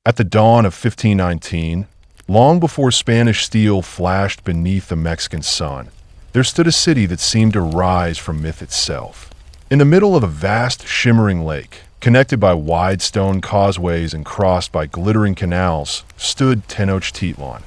At the dawn of 1519, long before Spanish steel flashed beneath the Mexican sun, there stood a city that seemed to rise from myth itself. In the middle of a vast, shimmering lake, connected by wide stone causeways and crossed by glittering canals, stood Tenochtitlan,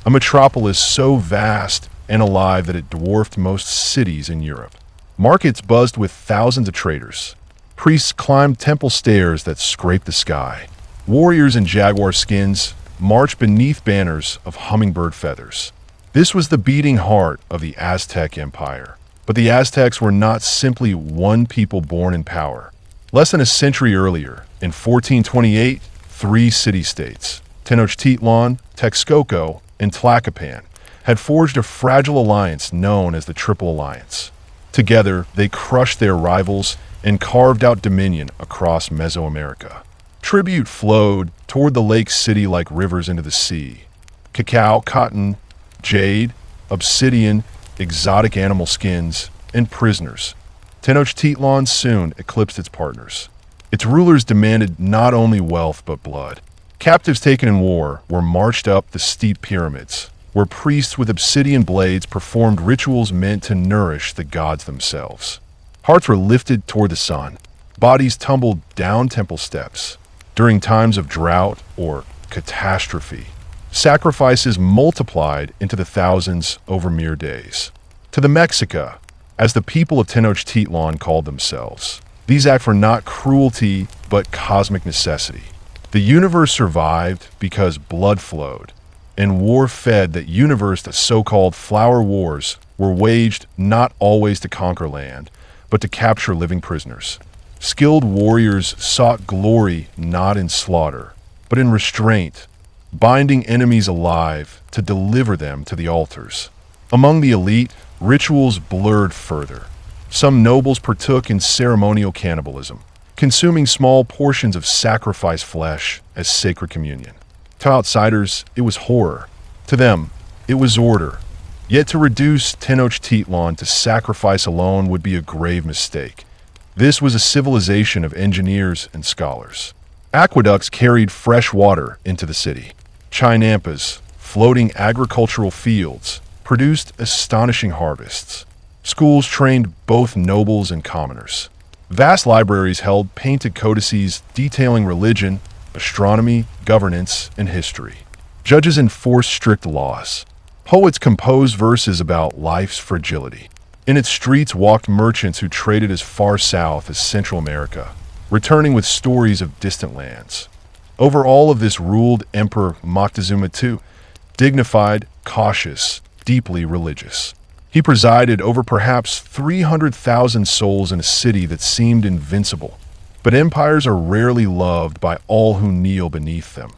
a metropolis so vast and alive that it dwarfed most cities in Europe. Markets buzzed with thousands of traders. Priests climbed temple stairs that scraped the sky. Warriors in jaguar skins marched beneath banners of hummingbird feathers. This was the beating heart of the Aztec Empire. But the Aztecs were not simply one people born in power. Less than a century earlier, in 1428, three city-states, Tenochtitlan, Texcoco, and Tlacopan, had forged a fragile alliance known as the Triple Alliance. Together, they crushed their rivals and carved out dominion across Mesoamerica. Tribute flowed toward the lake city like rivers into the sea. Cacao, cotton, jade, obsidian, exotic animal skins, and prisoners. Tenochtitlan soon eclipsed its partners. Its rulers demanded not only wealth but blood. Captives taken in war were marched up the steep pyramids, where priests with obsidian blades performed rituals meant to nourish the gods themselves. Hearts were lifted toward the sun. Bodies tumbled down temple steps. During times of drought or catastrophe, sacrifices multiplied into the thousands over mere days. To the Mexica, as the people of Tenochtitlan called themselves, these acts were not cruelty but cosmic necessity. The universe survived because blood flowed, and war fed that universe. The so-called flower wars were waged not always to conquer land, but to capture living prisoners. Skilled warriors sought glory not in slaughter, but in restraint, binding enemies alive to deliver them to the altars. Among the elite, rituals blurred further. Some nobles partook in ceremonial cannibalism, consuming small portions of sacrificed flesh as sacred communion. To outsiders, it was horror. To them, it was order. Yet to reduce Tenochtitlan to sacrifice alone would be a grave mistake. This was a civilization of engineers and scholars. Aqueducts carried fresh water into the city. Chinampas, floating agricultural fields, produced astonishing harvests. Schools trained both nobles and commoners. Vast libraries held painted codices detailing religion, astronomy, governance, and history. Judges enforced strict laws. Poets composed verses about life's fragility. In its streets walked merchants who traded as far south as Central America, returning with stories of distant lands. Over all of this ruled Emperor Moctezuma II, dignified, cautious, deeply religious. He presided over perhaps 300,000 souls in a city that seemed invincible. But empires are rarely loved by all who kneel beneath them.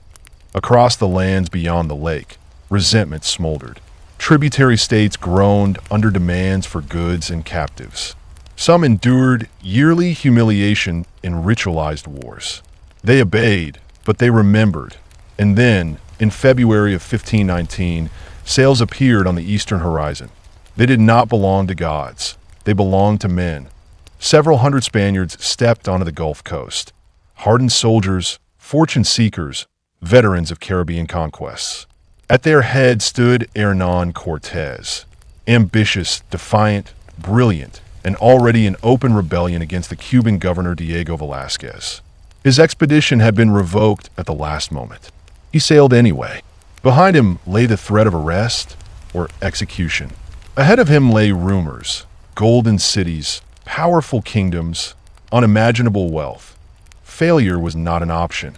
Across the lands beyond the lake, resentment smoldered. Tributary states groaned under demands for goods and captives. Some endured yearly humiliation in ritualized wars. They obeyed, but they remembered. And then, in February of 1519, sails appeared on the eastern horizon. They did not belong to gods. They belonged to men. Several hundred Spaniards stepped onto the Gulf Coast. Hardened soldiers, fortune seekers, veterans of Caribbean conquests. At their head stood Hernán Cortés, ambitious, defiant, brilliant, and already in open rebellion against the Cuban governor Diego Velázquez. His expedition had been revoked at the last moment. He sailed anyway. Behind him lay the threat of arrest or execution. Ahead of him lay rumors, golden cities, powerful kingdoms, unimaginable wealth. Failure was not an option.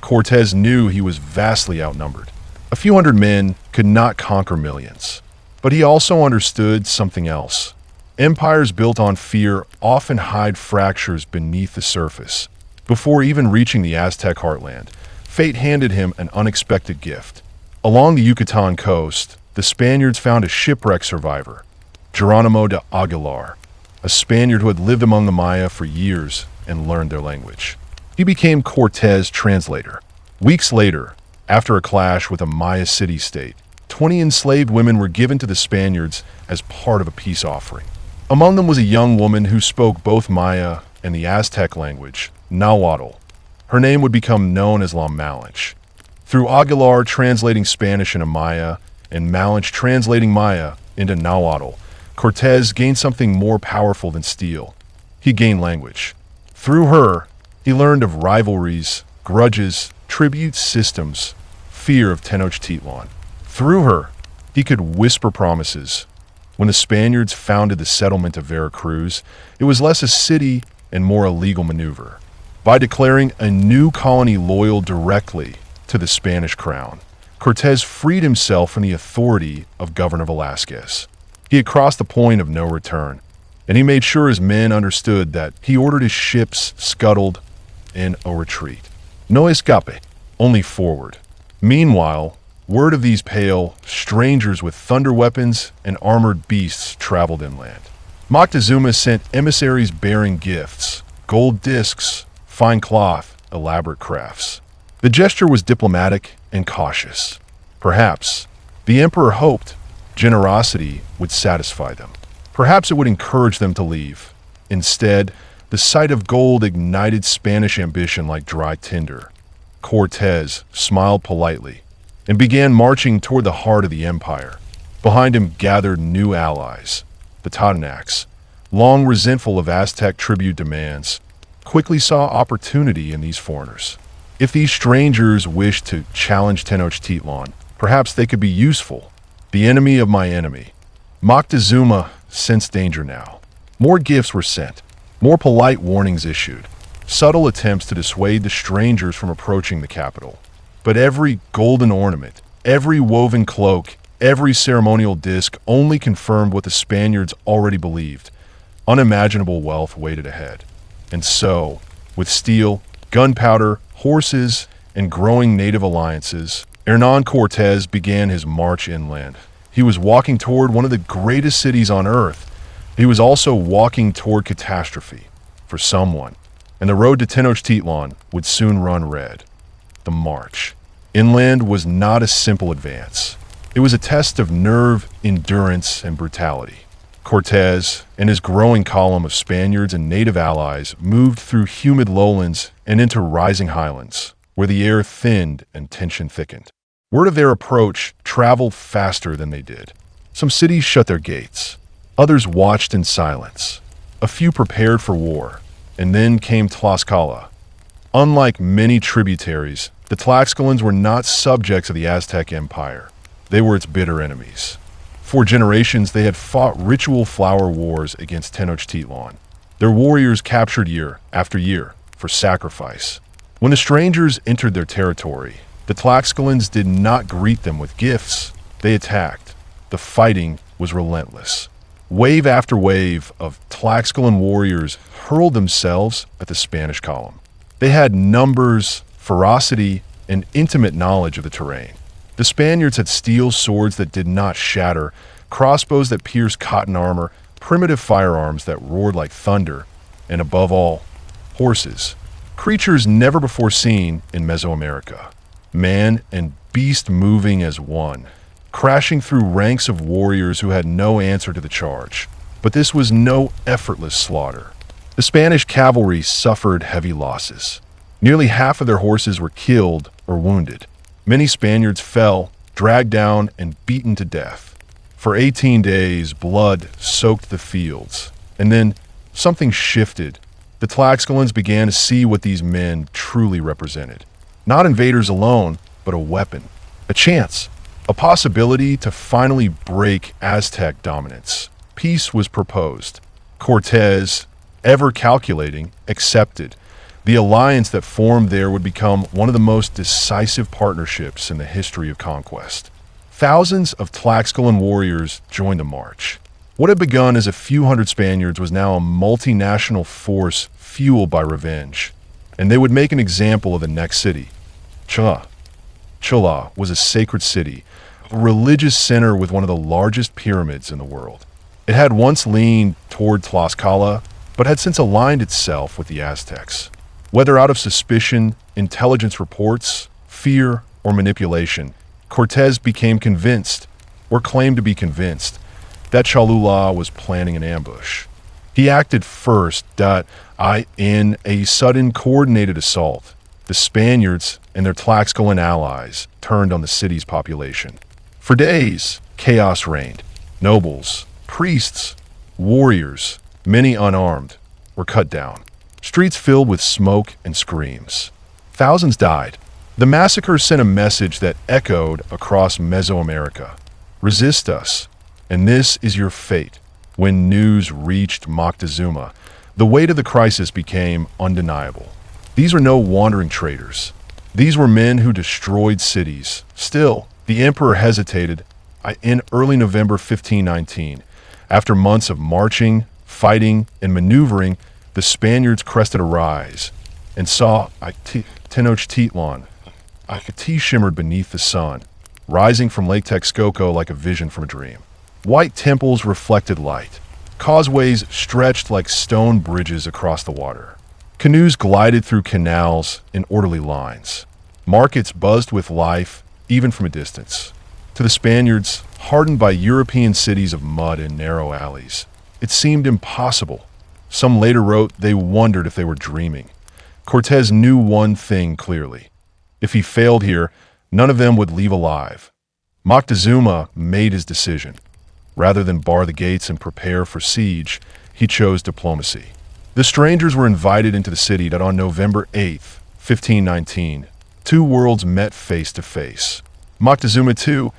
Cortés knew he was vastly outnumbered. A few hundred men could not conquer millions. But he also understood something else. Empires built on fear often hide fractures beneath the surface. Before even reaching the Aztec heartland, fate handed him an unexpected gift. Along the Yucatan coast, the Spaniards found a shipwreck survivor, Geronimo de Aguilar, a Spaniard who had lived among the Maya for years and learned their language. He became Cortés' translator. Weeks later, after a clash with a Maya city-state, 20 enslaved women were given to the Spaniards as part of a peace offering. Among them was a young woman who spoke both Maya and the Aztec language, Nahuatl. Her name would become known as La Malinche. Through Aguilar translating Spanish into Maya and Malinche translating Maya into Nahuatl, Cortés gained something more powerful than steel. He gained language. Through her, he learned of rivalries, grudges, tribute systems, fear of Tenochtitlan. Through her, he could whisper promises. When the Spaniards founded the settlement of Veracruz, it was less a city and more a legal maneuver. By declaring a new colony loyal directly to the Spanish crown, Cortés freed himself from the authority of Governor Velázquez. He had crossed the point of no return, and he made sure his men understood that he ordered his ships scuttled in a retreat. No escape, only forward. Meanwhile, word of these pale strangers with thunder weapons and armored beasts traveled inland. Moctezuma sent emissaries bearing gifts, gold discs, fine cloth, elaborate crafts. The gesture was diplomatic and cautious. Perhaps the emperor hoped generosity would satisfy them. Perhaps it would encourage them to leave. Instead, the sight of gold ignited Spanish ambition like dry tinder. Cortés smiled politely and began marching toward the heart of the empire. Behind him gathered new allies. The Totonacs, long resentful of Aztec tribute demands, quickly saw opportunity in these foreigners. If these strangers wished to challenge Tenochtitlan, perhaps they could be useful. The enemy of my enemy. Moctezuma sensed danger now. More gifts were sent, more polite warnings issued, subtle attempts to dissuade the strangers from approaching the capital. But every golden ornament, every woven cloak, every ceremonial disc only confirmed what the Spaniards already believed. Unimaginable wealth waited ahead. And so, with steel, gunpowder, horses, and growing native alliances, Hernán Cortés began his march inland. He was walking toward one of the greatest cities on earth. He was also walking toward catastrophe for someone, and the road to Tenochtitlan would soon run red. The march inland was not a simple advance. It was a test of nerve, endurance, and brutality. Cortés and his growing column of Spaniards and native allies moved through humid lowlands and into rising highlands, where the air thinned and tension thickened. Word of their approach traveled faster than they did. Some cities shut their gates. Others watched in silence. A few prepared for war. And then came Tlaxcala. Unlike many tributaries, the Tlaxcalans were not subjects of the Aztec Empire. They were its bitter enemies. For generations, they had fought ritual flower wars against Tenochtitlan. Their warriors captured year after year for sacrifice. When the strangers entered their territory, the Tlaxcalans did not greet them with gifts. They attacked. The fighting was relentless. Wave after wave of Tlaxcalan warriors hurled themselves at the Spanish column. They had numbers, ferocity, and intimate knowledge of the terrain. The Spaniards had steel swords that did not shatter, crossbows that pierced cotton armor, primitive firearms that roared like thunder, and above all, horses. Creatures never before seen in Mesoamerica. Man and beast moving as one, crashing through ranks of warriors who had no answer to the charge. But this was no effortless slaughter. The Spanish cavalry suffered heavy losses. Nearly half of their horses were killed or wounded. Many Spaniards fell, dragged down, and beaten to death. For 18 days, blood soaked the fields. And then something shifted. The Tlaxcalans began to see what these men truly represented. Not invaders alone, but a weapon, a chance, a possibility to finally break Aztec dominance. Peace was proposed. Cortés, ever calculating, accepted. The alliance that formed there would become one of the most decisive partnerships in the history of conquest. Thousands of Tlaxcalan warriors joined the march. What had begun as a few hundred Spaniards was now a multinational force fueled by revenge. And they would make an example of the next city. Chila. Chila was a sacred city, a religious center with one of the largest pyramids in the world. It had once leaned toward Tlaxcala, but had since aligned itself with the Aztecs. Whether out of suspicion, intelligence reports, fear, or manipulation, Cortés became convinced, or claimed to be convinced, that Cholula was planning an ambush. He acted first in a sudden coordinated assault. The Spaniards, and their Tlaxcalan allies turned on the city's population. For days, chaos reigned. Nobles, priests, warriors, many unarmed, were cut down. Streets filled with smoke and screams. Thousands died. The massacre sent a message that echoed across Mesoamerica. Resist us, and this is your fate. When news reached Moctezuma, the weight of the crisis became undeniable. These were no wandering traders. These were men who destroyed cities. Still, the emperor hesitated. In early November 1519, after months of marching, fighting, and maneuvering, the Spaniards crested a rise and saw Tenochtitlan. Tea shimmered beneath the sun, rising from Lake Texcoco like a vision from a dream. White temples reflected light. Causeways stretched like stone bridges across the water. Canoes glided through canals in orderly lines. Markets buzzed with life, even from a distance. To the Spaniards, hardened by European cities of mud and narrow alleys, it seemed impossible. Some later wrote they wondered if they were dreaming. Cortés knew one thing clearly. If he failed here, none of them would leave alive. Moctezuma made his decision. Rather than bar the gates and prepare for siege, he chose diplomacy. The strangers were invited into the city that on November 8th, 1519, two worlds met face to face. Moctezuma II,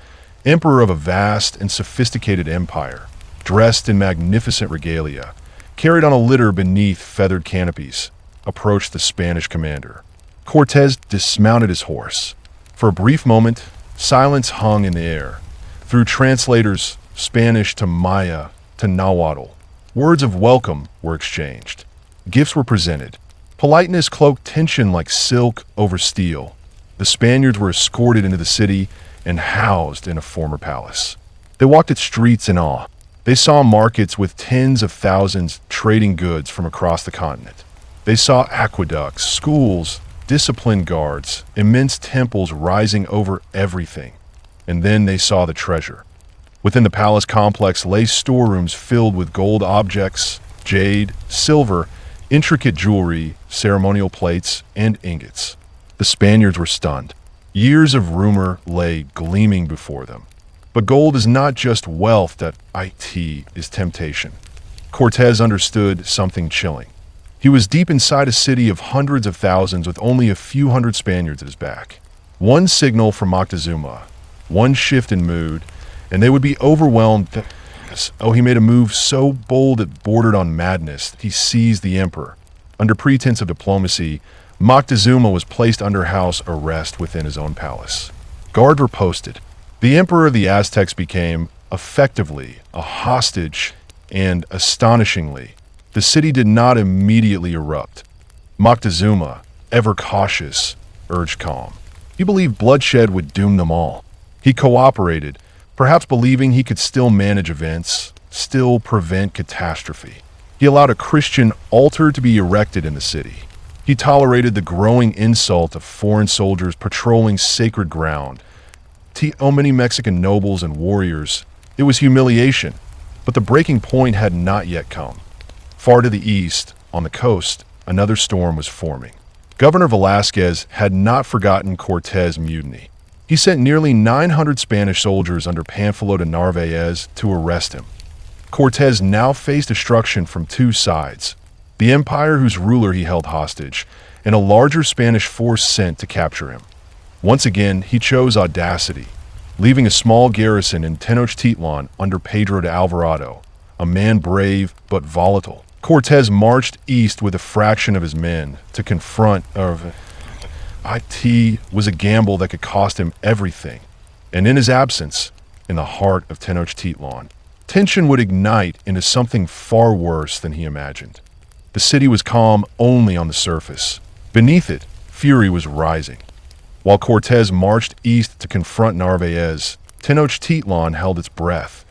emperor of a vast and sophisticated empire, dressed in magnificent regalia, carried on a litter beneath feathered canopies, approached the Spanish commander. Cortés dismounted his horse. For a brief moment, silence hung in the air. Through translators, Spanish to Maya to Nahuatl, words of welcome were exchanged. Gifts were presented. Politeness cloaked tension like silk over steel. The Spaniards were escorted into the city and housed in a former palace. They walked its streets in awe. They saw markets with tens of thousands trading goods from across the continent. They saw aqueducts, schools, disciplined guards, immense temples rising over everything. And then they saw the treasure. Within the palace complex lay storerooms filled with gold objects, jade, silver, intricate jewelry, ceremonial plates, and ingots. The Spaniards were stunned. Years of rumor lay gleaming before them. But gold is not just wealth, that it is temptation. Cortés understood something chilling. He was deep inside a city of hundreds of thousands with only a few hundred Spaniards at his back. One signal from Moctezuma, one shift in mood, and they would be overwhelmed. He made a move so bold it bordered on madness. He seized the emperor. Under pretense of diplomacy, Moctezuma was placed under house arrest within his own palace. Guards were posted. The emperor of the Aztecs became, effectively, a hostage, and, astonishingly, the city did not immediately erupt. Moctezuma, ever cautious, urged calm. He believed bloodshed would doom them all. He cooperated, perhaps believing he could still manage events, still prevent catastrophe. He allowed a Christian altar to be erected in the city. He tolerated the growing insult of foreign soldiers patrolling sacred ground. To many Mexican nobles and warriors, it was humiliation, but the breaking point had not yet come. Far to the east, on the coast, another storm was forming. Governor Velázquez had not forgotten Cortés' mutiny. He sent nearly 900 Spanish soldiers under Pánfilo de Narváez to arrest him. Cortés now faced destruction from two sides: the empire whose ruler he held hostage, and a larger Spanish force sent to capture him. Once again, he chose audacity, leaving a small garrison in Tenochtitlan under Pedro de Alvarado, a man brave but volatile. Cortés marched east with a fraction of his men to confront it was a gamble that could cost him everything. And in his absence, in the heart of Tenochtitlan, tension would ignite into something far worse than he imagined. The city was calm only on the surface. Beneath it, fury was rising. While Cortés marched east to confront Narváez, Tenochtitlan held its breath.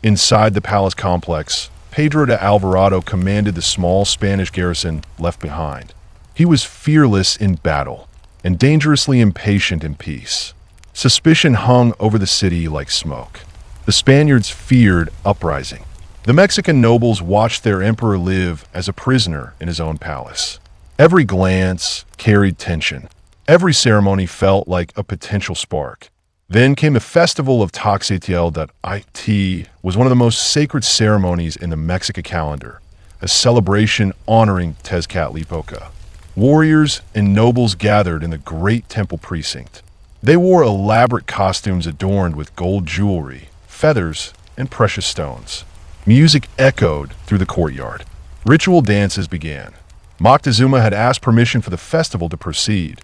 Inside the palace complex, Pedro de Alvarado commanded the small Spanish garrison left behind. He was fearless in battle and dangerously impatient in peace. Suspicion hung over the city like smoke. The Spaniards feared uprising. The Mexican nobles watched their emperor live as a prisoner in his own palace. Every glance carried tension. Every ceremony felt like a potential spark. Then came the festival of Tenochtitlan. It was one of the most sacred ceremonies in the Mexica calendar, a celebration honoring Tezcatlipoca. Warriors and nobles gathered in the great temple precinct. They wore elaborate costumes adorned with gold jewelry, feathers, and precious stones. Music echoed through the courtyard. Ritual dances began. Moctezuma had asked permission for the festival to proceed.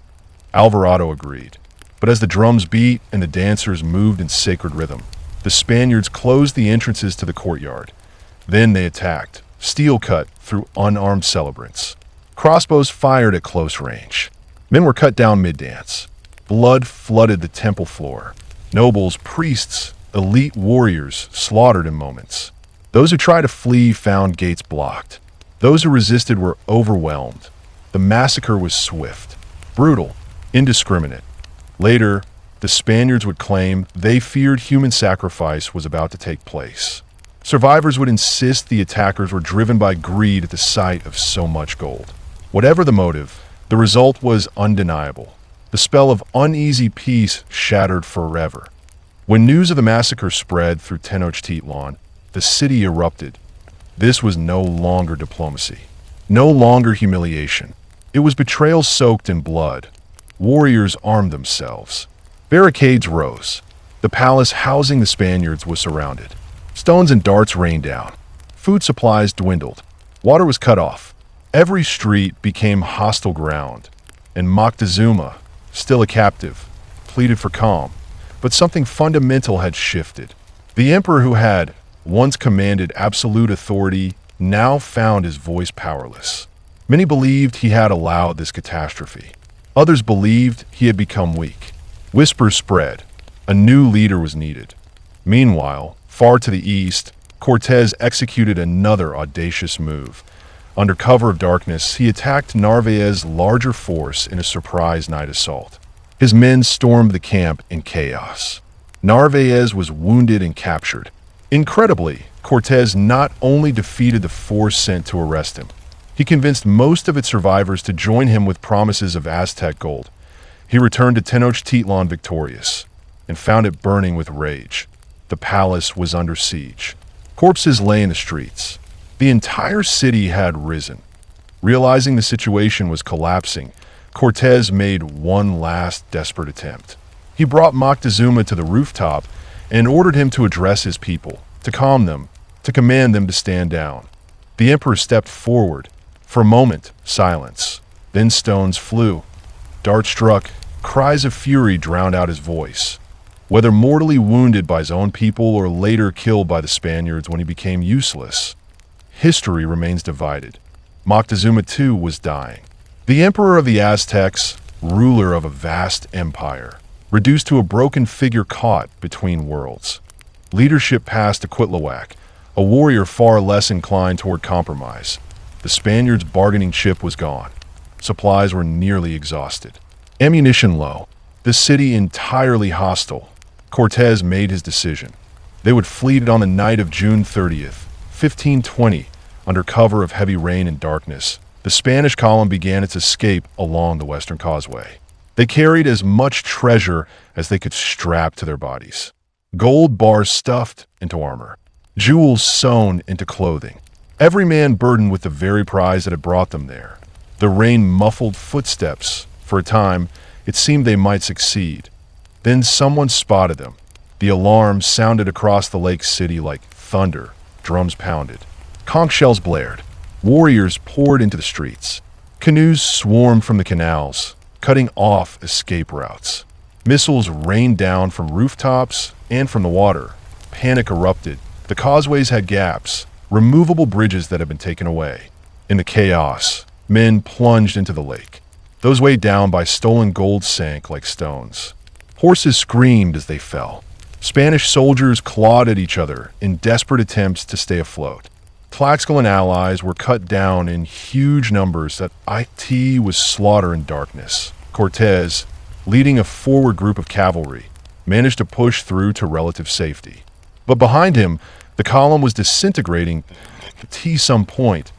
Alvarado agreed. But as the drums beat and the dancers moved in sacred rhythm, the Spaniards closed the entrances to the courtyard. Then they attacked, steel cut through unarmed celebrants. Crossbows fired at close range. Men were cut down mid-dance. Blood flooded the temple floor. Nobles, priests, elite warriors slaughtered in moments. Those who tried to flee found gates blocked. Those who resisted were overwhelmed. The massacre was swift, brutal, indiscriminate. Later, the Spaniards would claim they feared human sacrifice was about to take place. Survivors would insist the attackers were driven by greed at the sight of so much gold. Whatever the motive, the result was undeniable. The spell of uneasy peace shattered forever. When news of the massacre spread through Tenochtitlan, the city erupted. This was no longer diplomacy, no longer humiliation. It was betrayal soaked in blood. Warriors armed themselves. Barricades rose. The palace housing the Spaniards was surrounded. Stones and darts rained down. Food supplies dwindled. Water was cut off. Every street became hostile ground. And Moctezuma, still a captive, pleaded for calm. But something fundamental had shifted. The emperor who had once commanded absolute authority now found his voice powerless. Many believed he had allowed this catastrophe. Others believed he had become weak. Whispers spread. A new leader was needed. Meanwhile, far to the east, Cortés executed another audacious move. Under cover of darkness, he attacked Narvaez's larger force in a surprise night assault. His men stormed the camp in chaos. Narvaez was wounded and captured. Incredibly, Cortés not only defeated the force sent to arrest him, he convinced most of its survivors to join him with promises of Aztec gold. He returned to Tenochtitlan victorious and found it burning with rage. The palace was under siege. Corpses lay in the streets. The entire city had risen. Realizing the situation was collapsing, Cortés made one last desperate attempt. He brought Moctezuma to the rooftop and ordered him to address his people, to calm them, to command them to stand down. The emperor stepped forward. For a moment, silence. Then stones flew. Darts struck. Cries of fury drowned out his voice. Whether mortally wounded by his own people or later killed by the Spaniards when he became useless, history remains divided. Moctezuma too was dying. The emperor of the Aztecs, ruler of a vast empire, reduced to a broken figure caught between worlds. Leadership passed to Cuitlahuac, a warrior far less inclined toward compromise. The Spaniards' bargaining chip was gone. Supplies were nearly exhausted. Ammunition low. The city entirely hostile. Cortés made his decision. They would flee on the night of June 30th, 1520, under cover of heavy rain and darkness. The Spanish column began its escape along the Western Causeway. They carried as much treasure as they could strap to their bodies. Gold bars stuffed into armor. Jewels sewn into clothing. Every man burdened with the very prize that had brought them there. The rain muffled footsteps. For a time, it seemed they might succeed. Then someone spotted them. The alarm sounded across the lake city like thunder. Drums pounded. Conch shells blared. Warriors poured into the streets. Canoes swarmed from the canals, cutting off escape routes. Missiles rained down from rooftops and from the water. Panic erupted. The causeways had gaps, removable bridges that had been taken away. In the chaos, men plunged into the lake. Those weighed down by stolen gold sank like stones. Horses screamed as they fell. Spanish soldiers clawed at each other in desperate attempts to stay afloat. Tlaxcalan allies were cut down in huge numbers that it was slaughter and darkness. Cortés, leading a forward group of cavalry, managed to push through to relative safety. But behind him, the column was disintegrating at some point.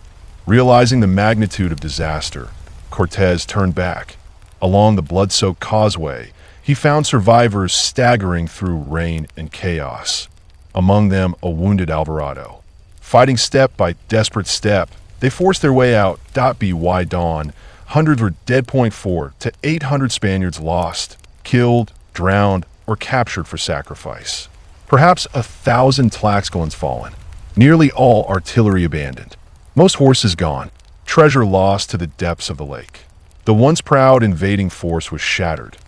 Realizing the magnitude of disaster, Cortés turned back. Along the blood-soaked causeway, he found survivors staggering through rain and chaos. Among them, a wounded Alvarado. Fighting step by desperate step, they forced their way out. By dawn, hundreds were dead. 4 to 800 Spaniards lost, killed, drowned, or captured for sacrifice. Perhaps 1,000 Tlaxcalans fallen. Nearly all artillery abandoned. Most horses gone. Treasure lost to the depths of the lake. The once proud invading force was shattered.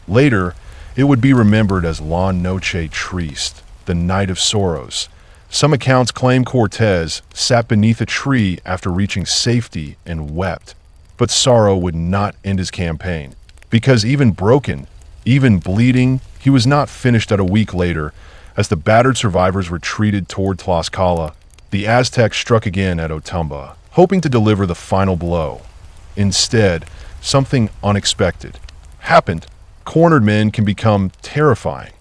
Later, it would be remembered as La Noche Triste, the Night of Sorrows. Some accounts claim Cortés sat beneath a tree after reaching safety and wept. But sorrow would not end his campaign, because even broken, even bleeding, he was not finished. A week later, as the battered survivors retreated toward Tlaxcala, the Aztecs struck again at Otumba, hoping to deliver the final blow. Instead, something unexpected happened. Cornered men can become terrifying.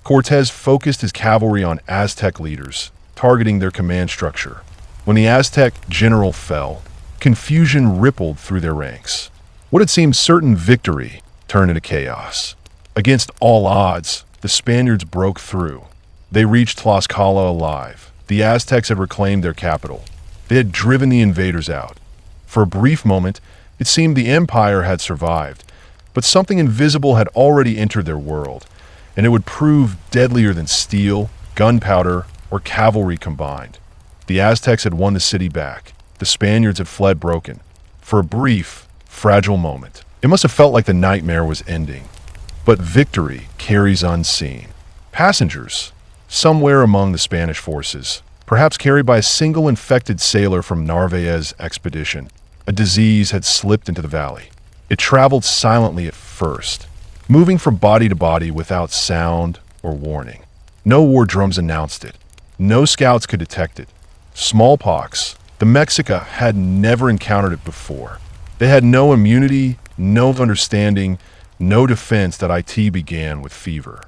Cortés focused his cavalry on Aztec leaders, targeting their command structure. When the Aztec general fell, confusion rippled through their ranks. What had seemed certain victory turned into chaos. Against all odds, the Spaniards broke through. They reached Tlaxcala alive. The Aztecs had reclaimed their capital. They had driven the invaders out. For a brief moment, it seemed the empire had survived, but something invisible had already entered their world, and it would prove deadlier than steel, gunpowder, or cavalry combined. The Aztecs had won the city back. The Spaniards had fled broken. For a brief, fragile moment, it must have felt like the nightmare was ending. But victory carries unseen. Passengers, somewhere among the Spanish forces, perhaps carried by a single infected sailor from Narvaez's expedition, a disease had slipped into the valley. It traveled silently at first, moving from body to body without sound or warning. No war drums announced it. No scouts could detect it. Smallpox. The Mexica had never encountered it before. They had no immunity, no understanding, no defense. That it began with fever.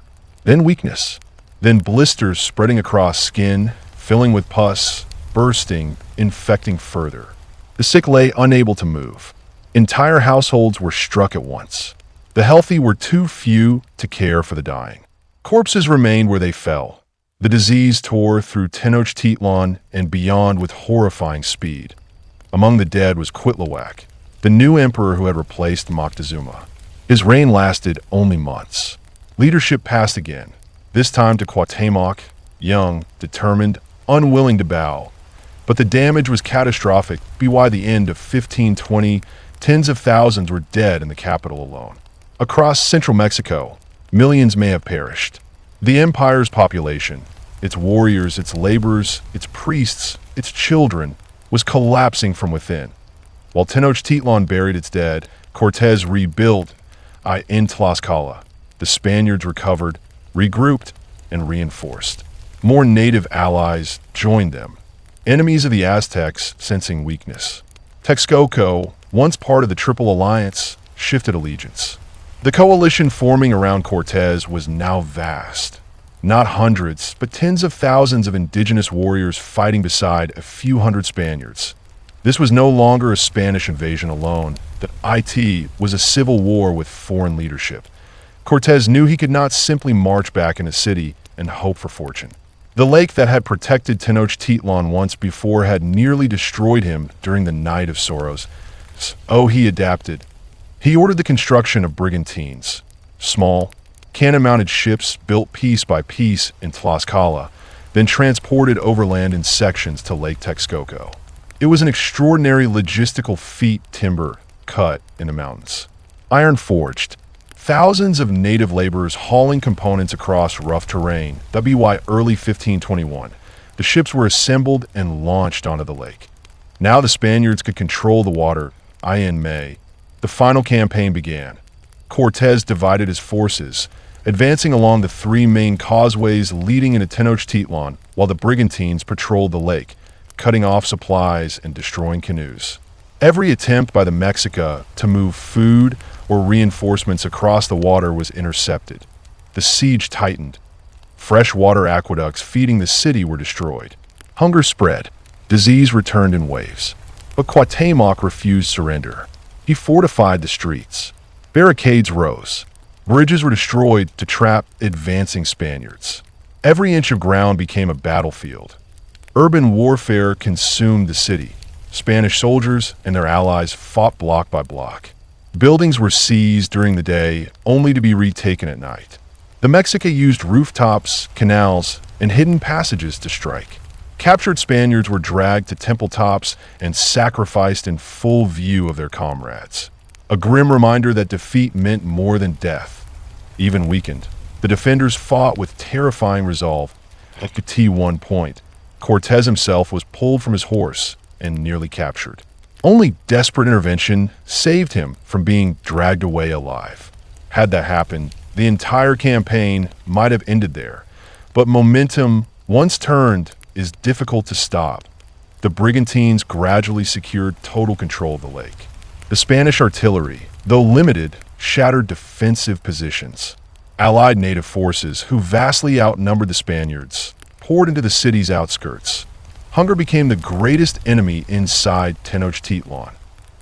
Then weakness. Then blisters spreading across skin, filling with pus, bursting, infecting further. The sick lay unable to move. Entire households were struck at once. The healthy were too few to care for the dying. Corpses remained where they fell. The disease tore through Tenochtitlan and beyond with horrifying speed. Among the dead was Cuitlahuac, the new emperor who had replaced Moctezuma. His reign lasted only months. Leadership passed again, this time to Cuauhtémoc, young, determined, unwilling to bow. But the damage was catastrophic. By the end of 1520, tens of thousands were dead in the capital alone. Across central Mexico, millions may have perished. The empire's population, its warriors, its laborers, its priests, its children, was collapsing from within. While Tenochtitlan buried its dead, Cortés rebuilt in Tlaxcala. The Spaniards recovered, regrouped, and reinforced. More native allies joined them. Enemies of the Aztecs sensing weakness. Texcoco, once part of the Triple Alliance, shifted allegiance. The coalition forming around Cortés was now vast. Not hundreds, but tens of thousands of indigenous warriors fighting beside a few hundred Spaniards. This was no longer a Spanish invasion alone. The IT was a civil war with foreign leadership. Cortés knew he could not simply march back in a city and hope for fortune. The lake that had protected Tenochtitlan once before had nearly destroyed him during the Night of Sorrows. Oh, he adapted. He ordered the construction of brigantines, small, cannon-mounted ships built piece by piece in Tlaxcala, then transported overland in sections to Lake Texcoco. It was an extraordinary logistical feat, timber cut in the mountains, iron forged, thousands of native laborers hauling components across rough terrain. By early 1521, the ships were assembled and launched onto the lake. Now the Spaniards could control the water. In May, the final campaign began. Cortés divided his forces, advancing along the three main causeways leading into Tenochtitlan, while the brigantines patrolled the lake, cutting off supplies and destroying canoes. Every attempt by the Mexica to move food or reinforcements across the water was intercepted. The siege tightened. Freshwater aqueducts feeding the city were destroyed. Hunger spread. Disease returned in waves. But Cuauhtémoc refused surrender. He fortified the streets. Barricades rose. Bridges were destroyed to trap advancing Spaniards. Every inch of ground became a battlefield. Urban warfare consumed the city. Spanish soldiers and their allies fought block by block. Buildings were seized during the day, only to be retaken at night. The Mexica used rooftops, canals, and hidden passages to strike. Captured Spaniards were dragged to temple tops and sacrificed in full view of their comrades. A grim reminder that defeat meant more than death. Even weakened, the defenders fought with terrifying resolve. At the T1 point, Cortés himself was pulled from his horse and nearly captured. Only desperate intervention saved him from being dragged away alive. Had that happened, the entire campaign might have ended there. But momentum, once turned, is difficult to stop. The brigantines gradually secured total control of the lake. The Spanish artillery, though limited, shattered defensive positions. Allied native forces, who vastly outnumbered the Spaniards, poured into the city's outskirts. Hunger became the greatest enemy inside Tenochtitlan.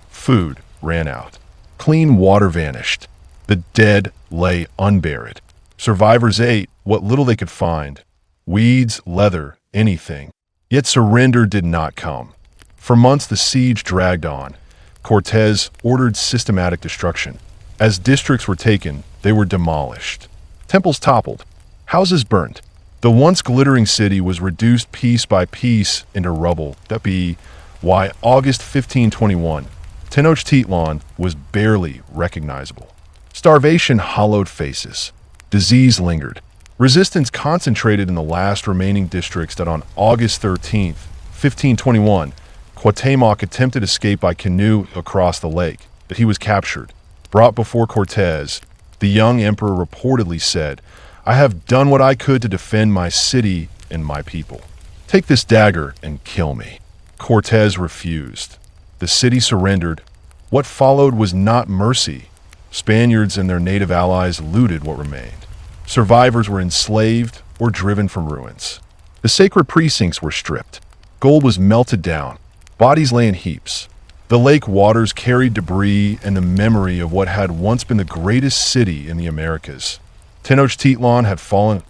Food ran out. Clean water vanished. The dead lay unburied. Survivors ate what little they could find. Weeds, leather, anything. Yet surrender did not come. For months the siege dragged on. Cortés ordered systematic destruction. As districts were taken, they were demolished. Temples toppled. Houses burnt. The once glittering city was reduced piece by piece into rubble. That be why August 1521, Tenochtitlan was barely recognizable. Starvation hollowed faces. Disease lingered. Resistance concentrated in the last remaining districts that on August 13, 1521, Cuauhtémoc attempted escape by canoe across the lake, but he was captured. Brought before Cortés, the young emperor reportedly said, "I have done what I could to defend my city and my people. Take this dagger and kill me." Cortés refused. The city surrendered. What followed was not mercy. Spaniards and their native allies looted what remained. Survivors were enslaved or driven from ruins. The sacred precincts were stripped. Gold was melted down. Bodies lay in heaps. The lake waters carried debris and the memory of what had once been the greatest city in the Americas. Tenochtitlan had fallen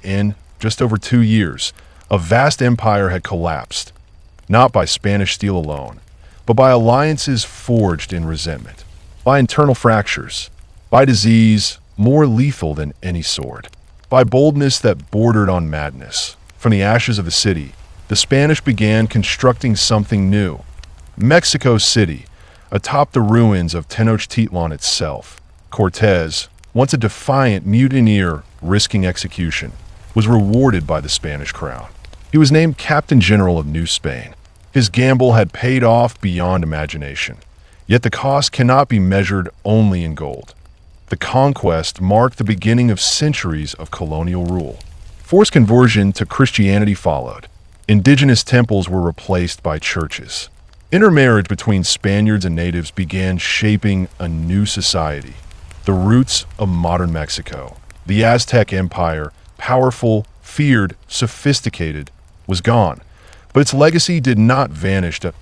in just over 2 years. A vast empire had collapsed, not by Spanish steel alone, but by alliances forged in resentment, by internal fractures, by disease more lethal than any sword, by boldness that bordered on madness. From the ashes of the city, the Spanish began constructing something new. Mexico City, atop the ruins of Tenochtitlan itself. Cortés, once a defiant mutineer risking execution, was rewarded by the Spanish crown. He was named Captain General of New Spain. His gamble had paid off beyond imagination. Yet the cost cannot be measured only in gold. The conquest marked the beginning of centuries of colonial rule. Forced conversion to Christianity followed. Indigenous temples were replaced by churches. Intermarriage between Spaniards and natives began shaping a new society. The roots of modern Mexico, the Aztec Empire, powerful, feared, sophisticated, was gone. But its legacy did not vanish. It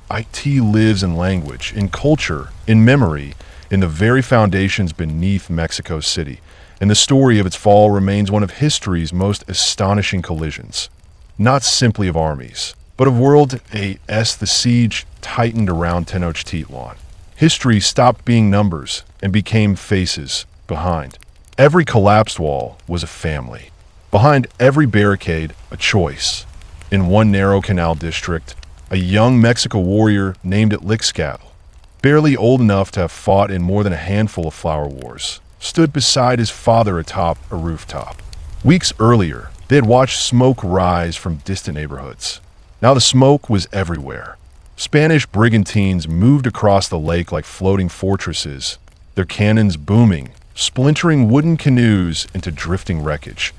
lives in language, in culture, in memory, in the very foundations beneath Mexico City. And the story of its fall remains one of history's most astonishing collisions. Not simply of armies, but of world as the siege tightened around Tenochtitlan. History stopped being numbers and became faces behind. Every collapsed wall was a family. Behind every barricade, a choice. In one narrow canal district, a young Mexican warrior named Ixtacatl, barely old enough to have fought in more than a handful of flower wars, stood beside his father atop a rooftop. Weeks earlier, they had watched smoke rise from distant neighborhoods. Now the smoke was everywhere. Spanish brigantines moved across the lake like floating fortresses, their cannons booming, splintering wooden canoes into drifting wreckage.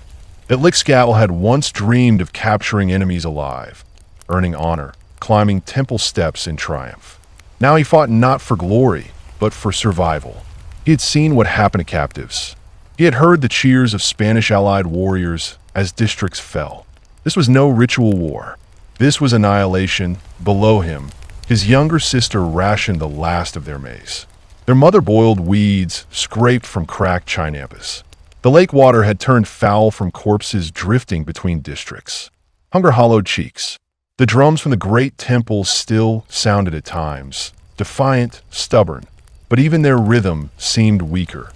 Ixtacatl had once dreamed of capturing enemies alive, earning honor, climbing temple steps in triumph. Now he fought not for glory, but for survival. He had seen what happened to captives. He had heard the cheers of Spanish allied warriors as districts fell. This was no ritual war. This was annihilation. Below him, his younger sister rationed the last of their maize. Their mother-boiled weeds scraped from cracked chinampas. The lake water had turned foul from corpses drifting between districts. Hunger hollowed cheeks. The drums from the great temple still sounded at times, defiant, stubborn, but even their rhythm seemed weaker.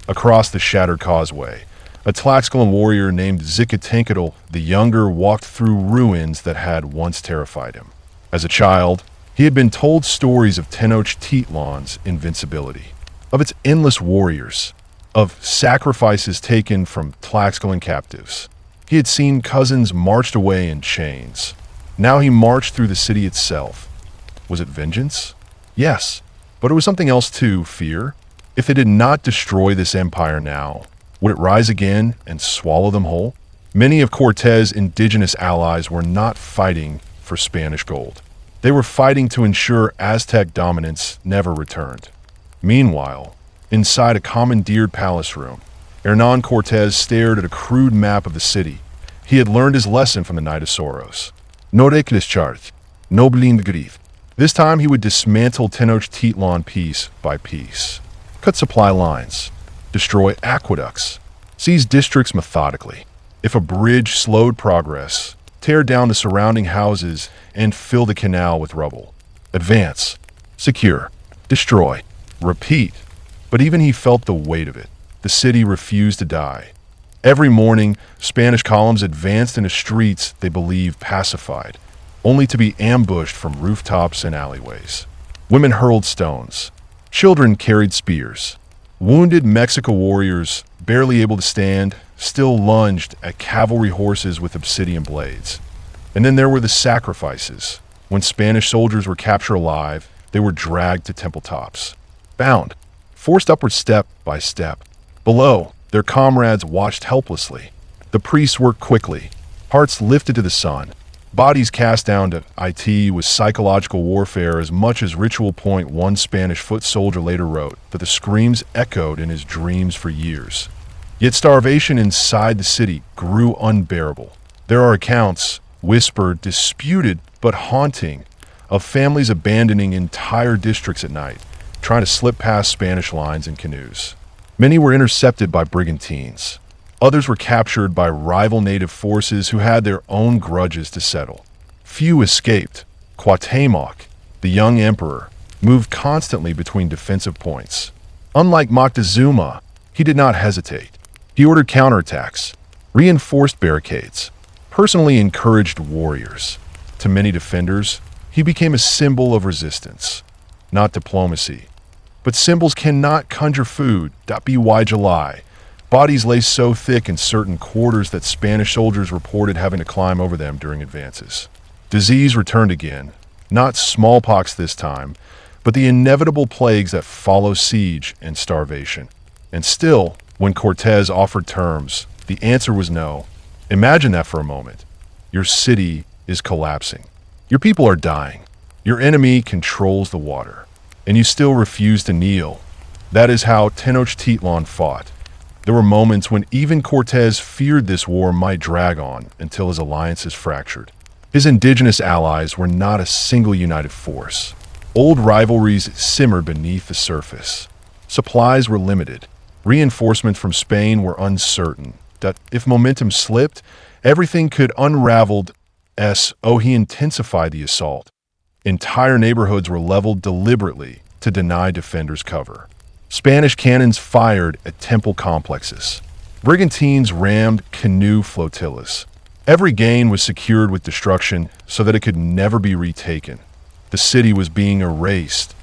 Across the shattered causeway, a Tlaxcalan warrior named Xicotencatl the Younger walked through ruins that had once terrified him. As a child, he had been told stories of Tenochtitlan's invincibility, of its endless warriors, of sacrifices taken from Tlaxcalan captives. He had seen cousins marched away in chains. Now he marched through the city itself. Was it vengeance? Yes, but it was something else too, fear. If it did not destroy this empire now, would it rise again and swallow them whole? Many of Cortés' indigenous allies were not fighting for Spanish gold. They were fighting to ensure Aztec dominance never returned. Meanwhile, inside a commandeered palace room, Hernán Cortés stared at a crude map of the city. He had learned his lesson from the Night of Sorrows. No reclaschart, no blind grief. This time he would dismantle Tenochtitlan piece by piece. Cut supply lines. Destroy aqueducts. Seize districts methodically. If a bridge slowed progress, tear down the surrounding houses and fill the canal with rubble. Advance. Secure. Destroy. Repeat. But even he felt the weight of it. The city refused to die. Every morning, Spanish columns advanced into streets they believed pacified, only to be ambushed from rooftops and alleyways. Women hurled stones. Children carried spears. Wounded Mexica warriors, barely able to stand, still lunged at cavalry horses with obsidian blades. And then there were the sacrifices. When Spanish soldiers were captured alive, they were dragged to temple tops, bound, forced upward step by step. Below, their comrades watched helplessly. The priests worked quickly, hearts lifted to the sun. Bodies cast down to it was psychological warfare as much as ritual. One Spanish foot soldier later wrote that the screams echoed in his dreams for years. Yet starvation inside the city grew unbearable. There are accounts, whispered, disputed, but haunting, of families abandoning entire districts at night, trying to slip past Spanish lines in canoes. Many were intercepted by brigantines. Others were captured by rival native forces who had their own grudges to settle. Few escaped. Cuauhtémoc, the young emperor, moved constantly between defensive points. Unlike Moctezuma, he did not hesitate. He ordered counterattacks, reinforced barricades, personally encouraged warriors. To many defenders, he became a symbol of resistance, not diplomacy. But symbols cannot conjure food. By July, bodies lay so thick in certain quarters that Spanish soldiers reported having to climb over them during advances. Disease returned again, not smallpox this time, but the inevitable plagues that follow siege and starvation. And still, when Cortés offered terms, the answer was no. Imagine that for a moment. Your city is collapsing. Your people are dying. Your enemy controls the water. And you still refuse to kneel. That is how Tenochtitlan fought. There were moments when even Cortés feared this war might drag on until his alliances fractured. His indigenous allies were not a single united force. Old rivalries simmered beneath the surface. Supplies were limited. Reinforcements from Spain were uncertain. That if momentum slipped, everything could unravel. He intensified the assault. Entire neighborhoods were leveled deliberately to deny defenders cover. Spanish cannons fired at temple complexes. Brigantines rammed canoe flotillas. Every gain was secured with destruction so that it could never be retaken. The city was being erased.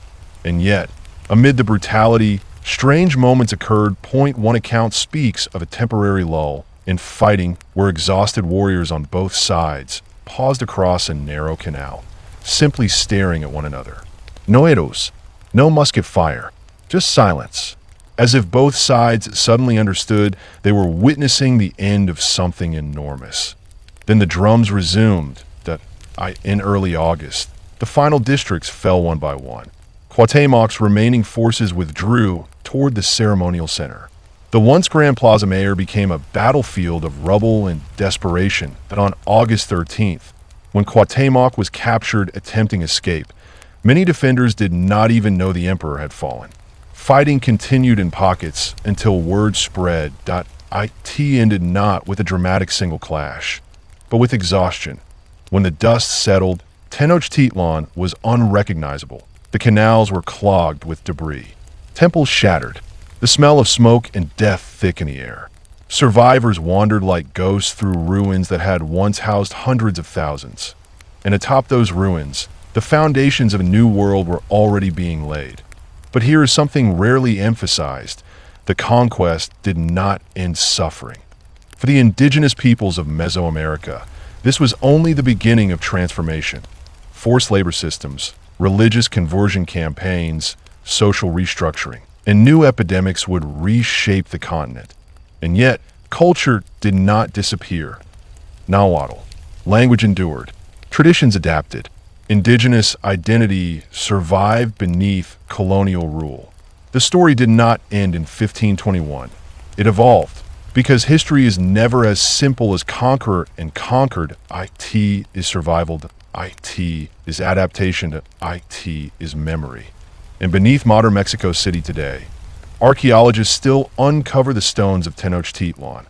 And yet, amid the brutality, strange moments occurred. One account speaks of a temporary lull in fighting where exhausted warriors on both sides paused across a narrow canal, simply staring at one another. No arrows, no musket fire, just silence, as if both sides suddenly understood they were witnessing the end of something enormous. Then the drums resumed. In early August, the final districts fell one by one. Cuauhtémoc's remaining forces withdrew toward the ceremonial center. The once Grand Plaza Mayor became a battlefield of rubble and desperation. That on August 13th, when Cuauhtémoc was captured attempting escape, many defenders did not even know the emperor had fallen. Fighting continued in pockets until word spread. It ended not with a dramatic single clash, but with exhaustion. When the dust settled, Tenochtitlan was unrecognizable. The canals were clogged with debris. Temples shattered. The smell of smoke and death thick in the air. Survivors wandered like ghosts through ruins that had once housed hundreds of thousands. And atop those ruins, the foundations of a new world were already being laid. But here is something rarely emphasized. The conquest did not end suffering. For the indigenous peoples of Mesoamerica, this was only the beginning of transformation. Forced labor systems, religious conversion campaigns, social restructuring, and new epidemics would reshape the continent. And yet, culture did not disappear. Nahuatl. Language endured. Traditions adapted. Indigenous identity survived beneath colonial rule. The story did not end in 1521. It evolved, because history is never as simple as conqueror and conquered. It is survival. It is adaptation. It is memory. And beneath modern Mexico City today, archaeologists still uncover the stones of Tenochtitlan,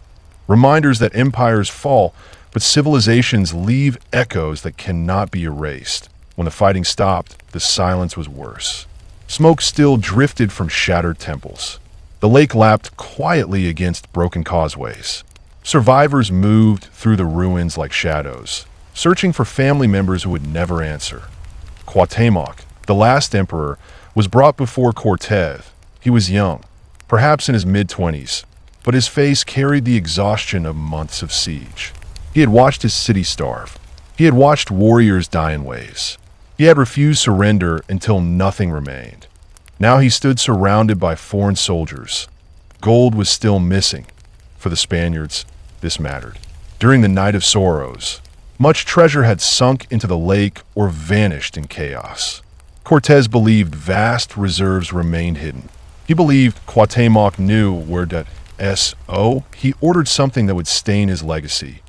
reminders that empires fall, but civilizations leave echoes that cannot be erased. When the fighting stopped, the silence was worse. Smoke still drifted from shattered temples. The lake lapped quietly against broken causeways. Survivors moved through the ruins like shadows, searching for family members who would never answer. Cuauhtémoc, the last emperor, was brought before Cortés. He was young, perhaps in his mid-20s, but his face carried the exhaustion of months of siege. He had watched his city starve. He had watched warriors die in waves. He had refused surrender until nothing remained. Now he stood surrounded by foreign soldiers. Gold was still missing. For the Spaniards, this mattered. During the Night of Sorrows, much treasure had sunk into the lake or vanished in chaos. Cortés believed vast reserves remained hidden. He believed Cuauhtémoc knew where he ordered something that would stain his legacy.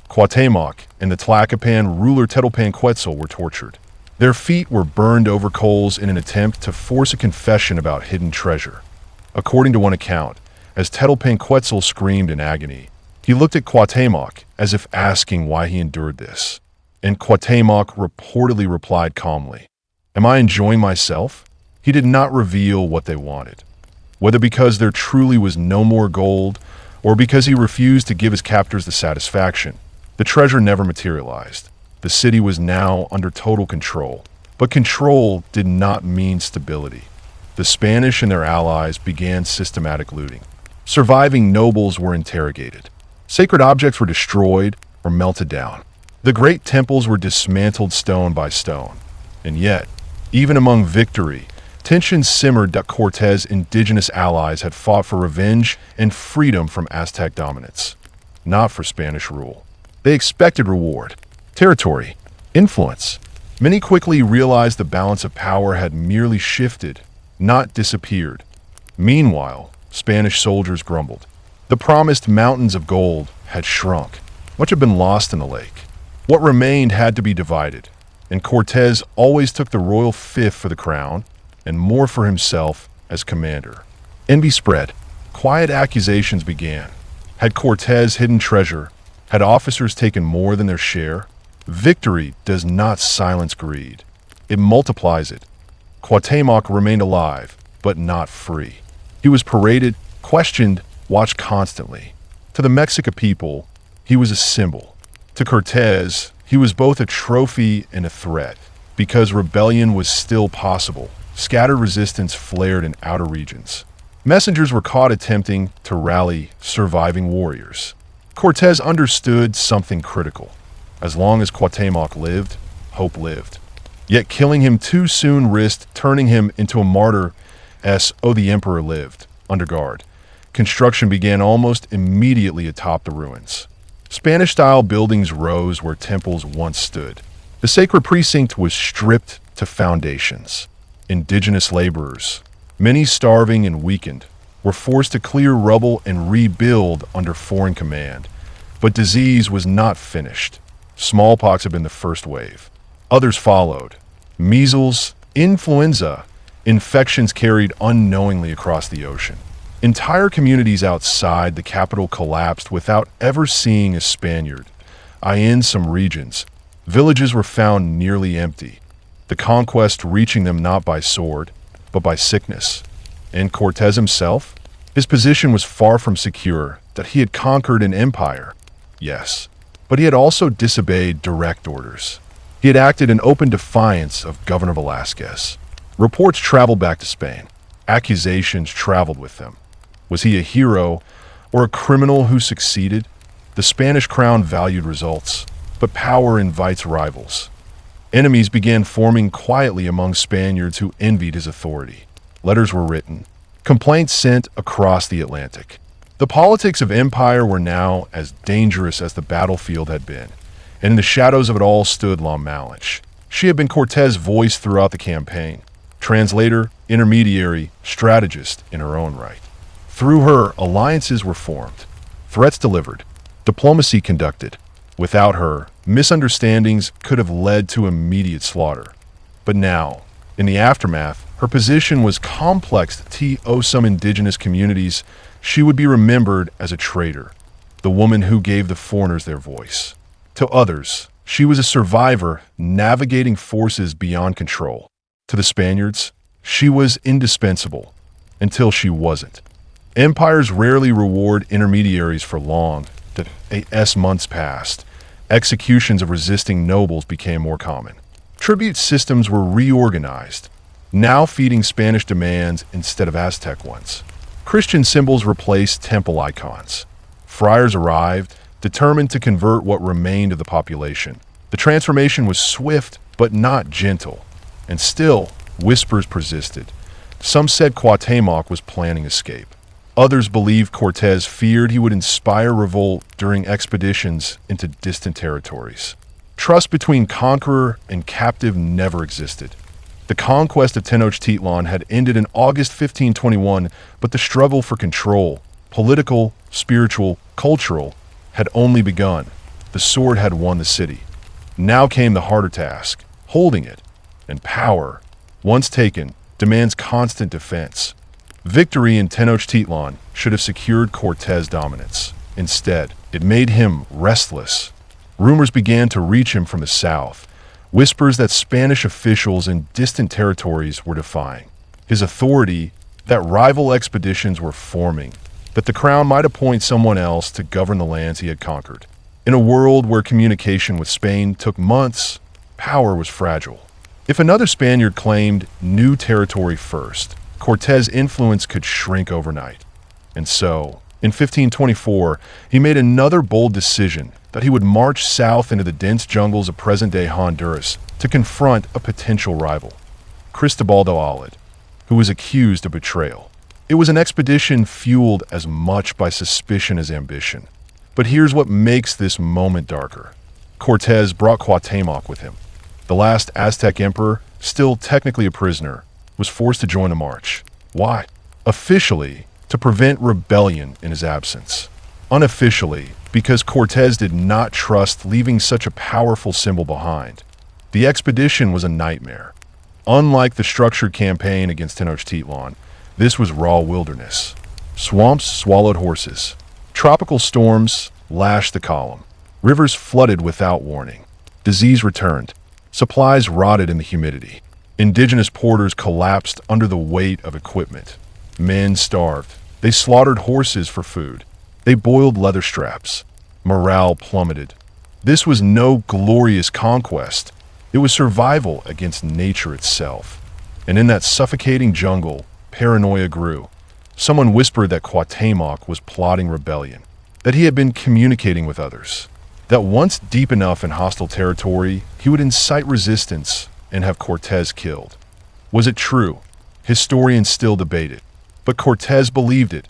Cuauhtémoc and the Tlacopan ruler Tenochtitlan were tortured. Their feet were burned over coals in an attempt to force a confession about hidden treasure. According to one account, as Tenochtitlan screamed in agony, he looked at Cuauhtémoc as if asking why he endured this. And Cuauhtémoc reportedly replied calmly, "Am I enjoying myself?" He did not reveal what they wanted, whether because there truly was no more gold or because he refused to give his captors the satisfaction. The treasure never materialized. The city was now under total control, but control did not mean stability. The Spanish and their allies began systematic looting. Surviving nobles were interrogated. Sacred objects were destroyed or melted down. The great temples were dismantled stone by stone. And yet, even among victory, tensions simmered that Cortés' indigenous allies had fought for revenge and freedom from Aztec dominance, not for Spanish rule. They expected reward, territory, influence. Many quickly realized the balance of power had merely shifted, not disappeared. Meanwhile, Spanish soldiers grumbled. The promised mountains of gold had shrunk. Much had been lost in the lake. What remained had to be divided, and Cortés always took the royal fief for the crown and more for himself as commander. Envy spread. Quiet accusations began. Had Cortés hidden treasure? Had officers taken more than their share? Victory does not silence greed. It multiplies it. Cuauhtémoc remained alive, but not free. He was paraded, questioned, watched constantly. To the Mexica people, he was a symbol. To Cortés, he was both a trophy and a threat, because rebellion was still possible. Scattered resistance flared in outer regions. Messengers were caught attempting to rally surviving warriors. Cortés understood something critical. As long as Cuauhtémoc lived, hope lived. Yet killing him too soon risked turning him into a martyr. The emperor lived, under guard. Construction began almost immediately atop the ruins. Spanish-style buildings rose where temples once stood. The sacred precinct was stripped to foundations. Indigenous laborers, many starving and weakened, were forced to clear rubble and rebuild under foreign command. But disease was not finished. Smallpox had been the first wave. Others followed. Measles, influenza, infections carried unknowingly across the ocean. Entire communities outside the capital collapsed without ever seeing a Spaniard. In some regions, villages were found nearly empty, the conquest reaching them not by sword, but by sickness. And Cortés himself? His position was far from secure, that he had conquered an empire. Yes, but he had also disobeyed direct orders. He had acted in open defiance of Governor Velázquez. Reports traveled back to Spain. Accusations traveled with them. Was he a hero or a criminal who succeeded? The Spanish crown valued results, but power invites rivals. Enemies began forming quietly among Spaniards who envied his authority. Letters were written, complaints sent across the Atlantic. The politics of empire were now as dangerous as the battlefield had been, and in the shadows of it all stood La Malinche. She had been Cortés' voice throughout the campaign, translator, intermediary, strategist in her own right. Through her, alliances were formed, threats delivered, diplomacy conducted. Without her, misunderstandings could have led to immediate slaughter. But now, in the aftermath, her position was complex to some indigenous communities. She would be remembered as a traitor, the woman who gave the foreigners their voice. To others, she was a survivor navigating forces beyond control. To the Spaniards, she was indispensable until she wasn't. Empires rarely reward intermediaries for long. As months passed, executions of resisting nobles became more common. Tribute systems were reorganized, now feeding Spanish demands instead of Aztec ones. Christian symbols replaced temple icons. Friars arrived, determined to convert what remained of the population. The transformation was swift but not gentle, and still whispers persisted. Some said Cuauhtémoc was planning escape. Others believed Cortés feared he would inspire revolt during expeditions into distant territories. Trust between conqueror and captive never existed. The conquest of Tenochtitlan had ended in August 1521, but the struggle for control, political, spiritual, cultural, had only begun. The sword had won the city. Now came the harder task, holding it, and power, once taken, demands constant defense. Victory in Tenochtitlan should have secured Cortés' dominance. Instead, it made him restless. Rumors began to reach him from the south, whispers that Spanish officials in distant territories were defying his authority, that rival expeditions were forming, that the crown might appoint someone else to govern the lands he had conquered. In a world where communication with Spain took months, power was fragile. If another Spaniard claimed new territory first, Cortés' influence could shrink overnight. And so, in 1524, he made another bold decision that he would march south into the dense jungles of present-day Honduras to confront a potential rival, Cristobal de Olid, who was accused of betrayal. It was an expedition fueled as much by suspicion as ambition. But here's what makes this moment darker. Cortés brought Cuauhtémoc with him. The last Aztec emperor, still technically a prisoner, was forced to join the march. Why? Officially, to prevent rebellion in his absence. Unofficially, because Cortés did not trust leaving such a powerful symbol behind. The expedition was a nightmare. Unlike the structured campaign against Tenochtitlan, this was raw wilderness. Swamps swallowed horses. Tropical storms lashed the column. Rivers flooded without warning. Disease returned. Supplies rotted in the humidity. Indigenous porters collapsed under the weight of equipment. Men starved. They slaughtered horses for food. They boiled leather straps. Morale plummeted. This was no glorious conquest. It was survival against nature itself. And in that suffocating jungle, paranoia grew. Someone whispered that Cuauhtémoc was plotting rebellion, that he had been communicating with others, that once deep enough in hostile territory, he would incite resistance and have Cortés killed. Was it true? Historians still debate it. But Cortés believed it,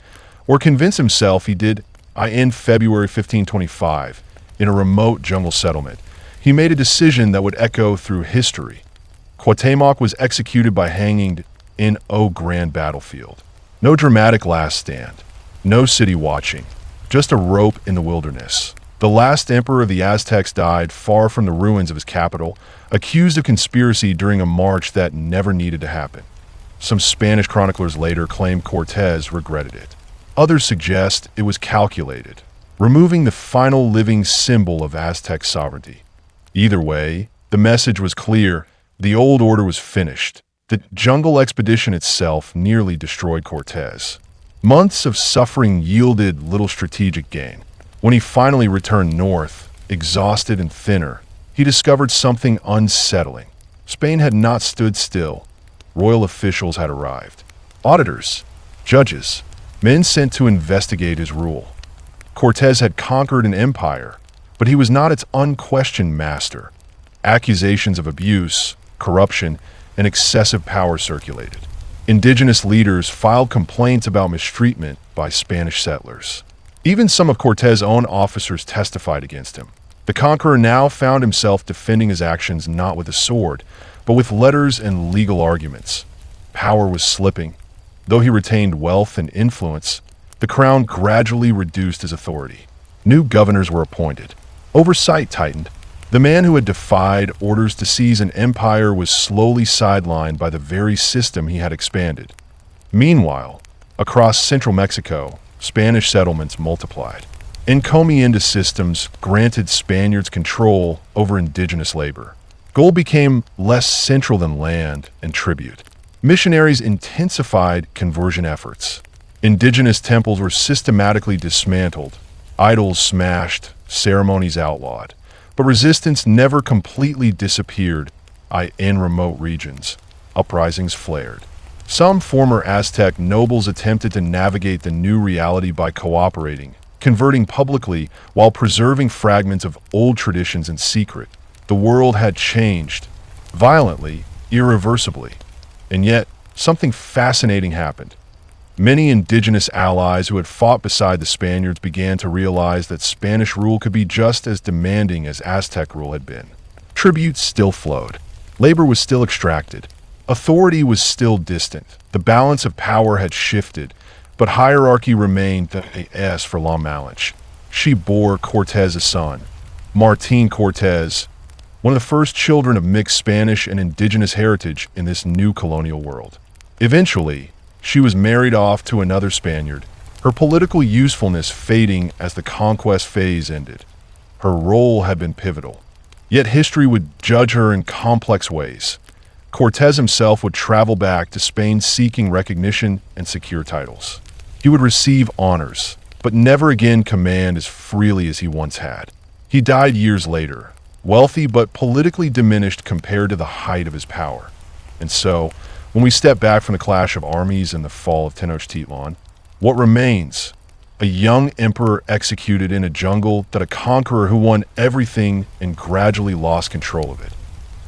or convinced himself he did. In February 1525, in a remote jungle settlement, he made a decision that would echo through history. Cuauhtémoc was executed by hanging in a grand battlefield. No dramatic last stand, no city watching, just a rope in the wilderness. The last emperor of the Aztecs died far from the ruins of his capital, accused of conspiracy during a march that never needed to happen. Some Spanish chroniclers later claimed Cortés regretted it. Others suggest it was calculated, removing the final living symbol of Aztec sovereignty. Either way, the message was clear: the old order was finished. The jungle expedition itself nearly destroyed Cortés. Months of suffering yielded little strategic gain. When he finally returned north, exhausted and thinner, he discovered something unsettling. Spain had not stood still. Royal officials had arrived. Auditors, judges, men sent to investigate his rule. Cortés had conquered an empire, but he was not its unquestioned master. Accusations of abuse, corruption, and excessive power circulated. Indigenous leaders filed complaints about mistreatment by Spanish settlers. Even some of Cortés' own officers testified against him. The conqueror now found himself defending his actions not with a sword, but with letters and legal arguments. Power was slipping. Though he retained wealth and influence, the crown gradually reduced his authority. New governors were appointed. Oversight tightened. The man who had defied orders to seize an empire was slowly sidelined by the very system he had expanded. Meanwhile, across central Mexico, Spanish settlements multiplied. Encomienda systems granted Spaniards control over indigenous labor. Gold became less central than land and tribute. Missionaries intensified conversion efforts. Indigenous temples were systematically dismantled, idols smashed, ceremonies outlawed. But resistance never completely disappeared in remote regions. Uprisings flared. Some former Aztec nobles attempted to navigate the new reality by cooperating, converting publicly while preserving fragments of old traditions in secret. The world had changed, violently, irreversibly. And yet, something fascinating happened. Many indigenous allies who had fought beside the Spaniards began to realize that Spanish rule could be just as demanding as Aztec rule had been. Tributes still flowed. Labor was still extracted. Authority was still distant. The balance of power had shifted, but hierarchy remained the S for La Malinche. She bore Cortés a son, Martín Cortés, one of the first children of mixed Spanish and indigenous heritage in this new colonial world. Eventually, she was married off to another Spaniard, her political usefulness fading as the conquest phase ended. Her role had been pivotal, yet history would judge her in complex ways. Cortés himself would travel back to Spain seeking recognition and secure titles. He would receive honors, but never again command as freely as he once had. He died years later, wealthy but politically diminished compared to the height of his power. And so, when we step back from the clash of armies and the fall of Tenochtitlan, what remains? A young emperor executed in a jungle that a conqueror who won everything and gradually lost control of it.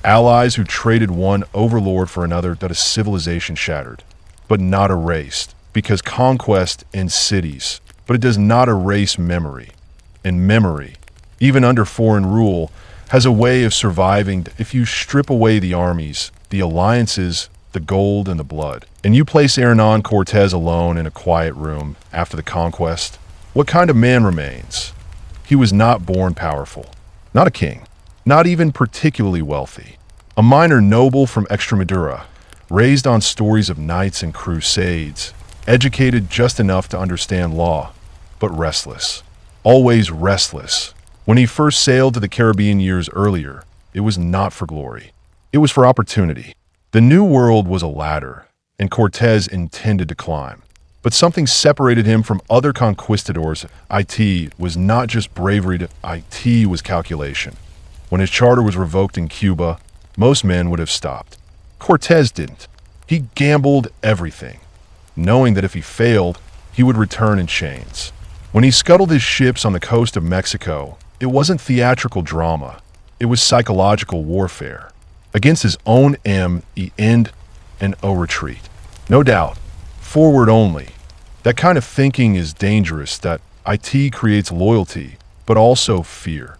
Allies who traded one overlord for another that a civilization shattered, but not erased, because conquest ends cities, but it does not erase memory. And memory, even under foreign rule, has a way of surviving if you strip away the armies, the alliances, the gold and the blood, and you place Hernán Cortés alone in a quiet room after the conquest. What kind of man remains? He was not born powerful, not a king, not even particularly wealthy. A minor noble from Extremadura, raised on stories of knights and crusades, educated just enough to understand law, but restless, always restless. When he first sailed to the Caribbean years earlier, it was not for glory. It was for opportunity. The New World was a ladder, and Cortés intended to climb. But something separated him from other conquistadors. It was not just bravery, it was calculation. When his charter was revoked in Cuba, most men would have stopped. Cortés didn't. He gambled everything, knowing that if he failed, he would return in chains. When he scuttled his ships on the coast of Mexico, it wasn't theatrical drama. It was psychological warfare. Against his own end and retreat. No doubt, forward only. That kind of thinking is dangerous. That it creates loyalty, but also fear.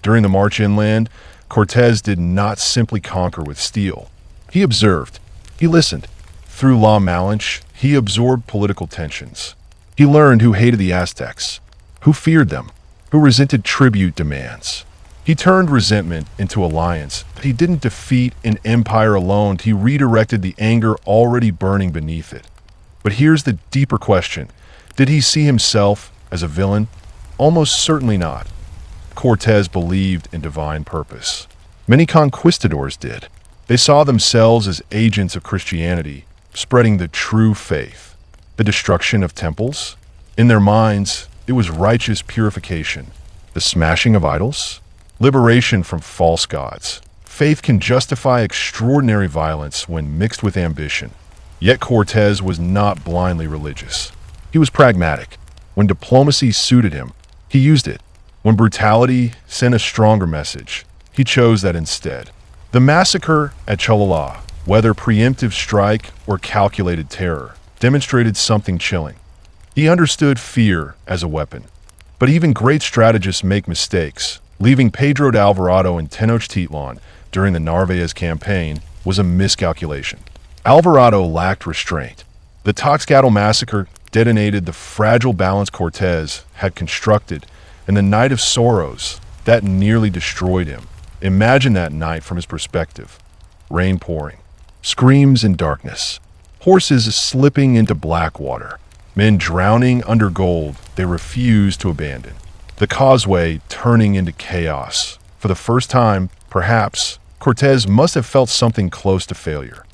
During the march inland, Cortés did not simply conquer with steel. He observed. He listened. Through La Malinche, he absorbed political tensions. He learned who hated the Aztecs, who feared them, who resented tribute demands. He He turned resentment into alliance. He didn't defeat an empire alone. He redirected the anger already burning beneath it. But here's the deeper question. Did he see himself as a villain? Almost certainly not. Cortés believed in divine purpose. Many conquistadors did. They saw themselves as agents of Christianity, spreading the true faith. The destruction of temples? In their minds, it was righteous purification. The smashing of idols? Liberation from false gods. Faith can justify extraordinary violence when mixed with ambition. Yet Cortés was not blindly religious. He was pragmatic. When diplomacy suited him, he used it. When brutality sent a stronger message, he chose that instead. The massacre at Cholula, whether preemptive strike or calculated terror, demonstrated something chilling. He understood fear as a weapon. But even great strategists make mistakes. Leaving Pedro de Alvarado in Tenochtitlan during the Narvaez campaign was a miscalculation. Alvarado lacked restraint. The Tenochtitlan massacre detonated the fragile balance Cortés had constructed, and the Night of Sorrows, that nearly destroyed him. Imagine that night from his perspective. Rain pouring, screams in darkness, horses slipping into black water, men drowning under gold they refused to abandon. The causeway turning into chaos. For the first time, perhaps, Cortés must have felt something close to failure.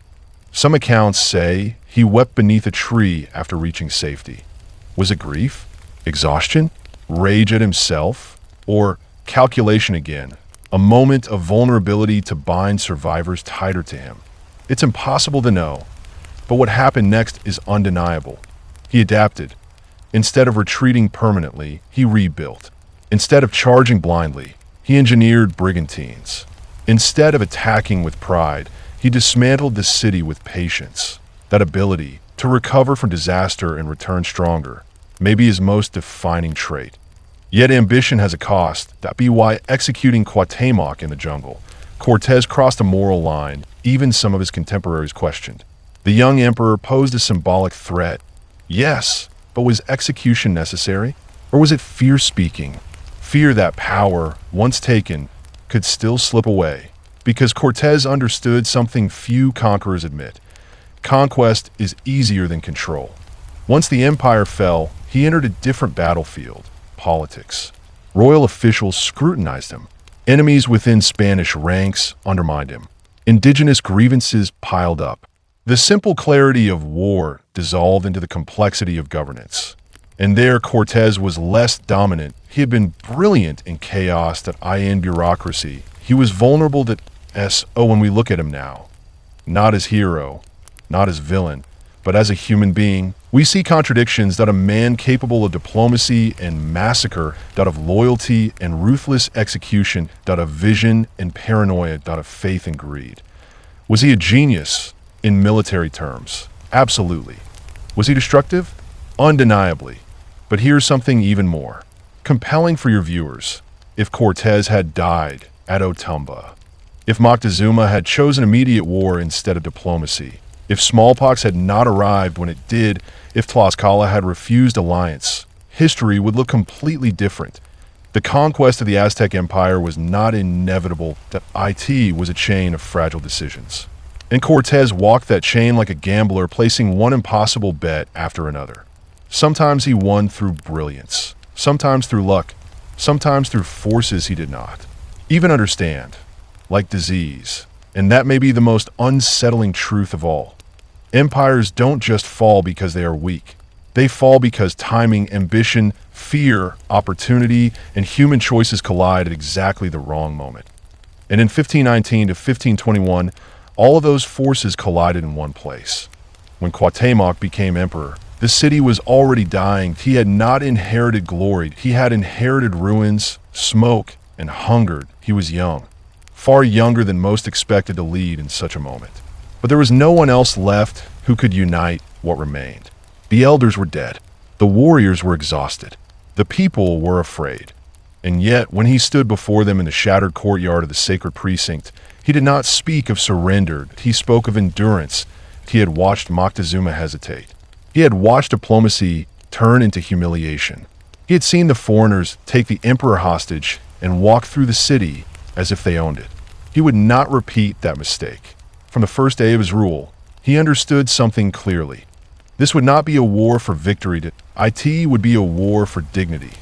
Some accounts say he wept beneath a tree after reaching safety. Was it grief? Exhaustion? Rage at himself? Or calculation again? A moment of vulnerability to bind survivors tighter to him? It's impossible to know, but what happened next is undeniable. He adapted. Instead of retreating permanently, he rebuilt. Instead of charging blindly, he engineered brigantines. Instead of attacking with pride, he dismantled the city with patience. That ability to recover from disaster and return stronger may be his most defining trait. Yet ambition has a cost. That be why executing Cuauhtémoc in the jungle, Cortés crossed a moral line even some of his contemporaries questioned. The young emperor posed a symbolic threat. Yes, but was execution necessary? Or was it fear speaking? Fear that power, once taken, could still slip away. Because Cortés understood something few conquerors admit. Conquest is easier than control. Once the empire fell, he entered a different battlefield, politics. Royal officials scrutinized him. Enemies within Spanish ranks undermined him. Indigenous grievances piled up. The simple clarity of war dissolved into the complexity of governance. And there Cortés was less dominant. He had been brilliant in chaos that in bureaucracy. He was vulnerable that when we look at him now. Not as hero, not as villain, but as a human being. We see contradictions that a man capable of diplomacy and massacre, that of loyalty and ruthless execution, that of vision and paranoia, that of faith and greed. Was he a genius in military terms? Absolutely. Was he destructive? Undeniably. But here's something even more compelling for your viewers. If Cortés had died at Otumba, if Moctezuma had chosen immediate war instead of diplomacy, if smallpox had not arrived when it did, if Tlaxcala had refused alliance, history would look completely different. The conquest of the Aztec Empire was not inevitable, that it was a chain of fragile decisions. And Cortés walked that chain like a gambler, placing one impossible bet after another. Sometimes he won through brilliance, sometimes through luck, sometimes through forces he did not even understand, like disease. And that may be the most unsettling truth of all. Empires don't just fall because they are weak. They fall because timing, ambition, fear, opportunity, and human choices collide at exactly the wrong moment. And in 1519 to 1521, all of those forces collided in one place. When Cuauhtémoc became emperor, the city was already dying. He had not inherited glory. He had inherited ruins, smoke, and hungered. He was young, far younger than most expected to lead in such a moment. But there was no one else left who could unite what remained. The elders were dead. The warriors were exhausted. The people were afraid. And yet, when he stood before them in the shattered courtyard of the sacred precinct, he did not speak of surrender. He spoke of endurance. He had watched Moctezuma hesitate. He had watched diplomacy turn into humiliation. He had seen the foreigners take the emperor hostage and walk through the city as if they owned it. He would not repeat that mistake. From the first day of his rule, he understood something clearly. This would not be a war for victory. It would be a war for dignity.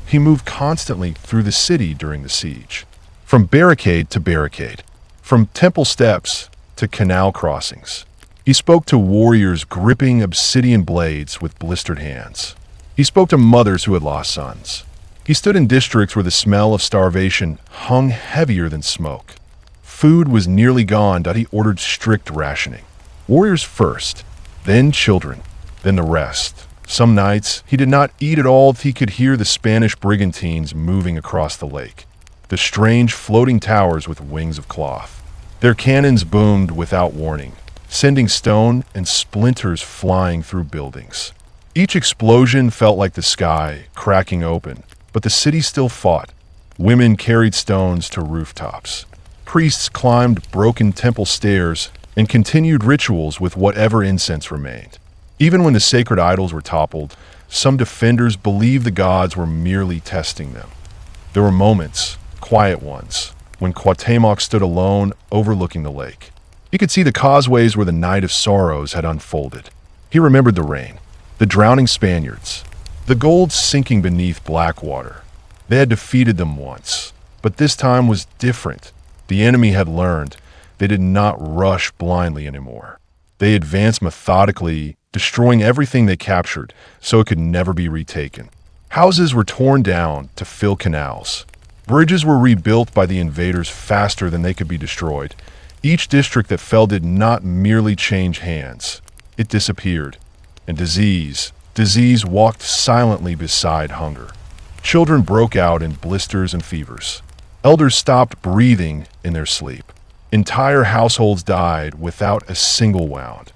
He moved constantly through the city during the siege, from barricade to barricade, from temple steps to canal crossings. He spoke to warriors gripping obsidian blades with blistered hands. He spoke to mothers who had lost sons. He stood in districts where the smell of starvation hung heavier than smoke. Food was nearly gone. He ordered strict rationing. Warriors first, then children, then the rest. Some nights, he did not eat at all if he could hear the Spanish brigantines moving across the lake, the strange floating towers with wings of cloth. Their cannons boomed without warning, sending stone and splinters flying through buildings. Each explosion felt like the sky cracking open, but the city still fought. Women carried stones to rooftops. Priests climbed broken temple stairs and continued rituals with whatever incense remained. Even when the sacred idols were toppled, some defenders believed the gods were merely testing them. There were moments, quiet ones, when Cuauhtémoc stood alone overlooking the lake. He could see the causeways where the night of sorrows had unfolded. He remembered the rain, the drowning Spaniards, the gold sinking beneath black water. They had defeated them once, but this time was different. The enemy had learned. They did not rush blindly anymore. They advanced methodically, destroying everything they captured so it could never be retaken. Houses were torn down to fill canals. Bridges were rebuilt by the invaders faster than they could be destroyed. Each district that fell did not merely change hands. It disappeared. And disease walked silently beside hunger. Children broke out in blisters and fevers. Elders stopped breathing in their sleep. Entire households died without a single wound.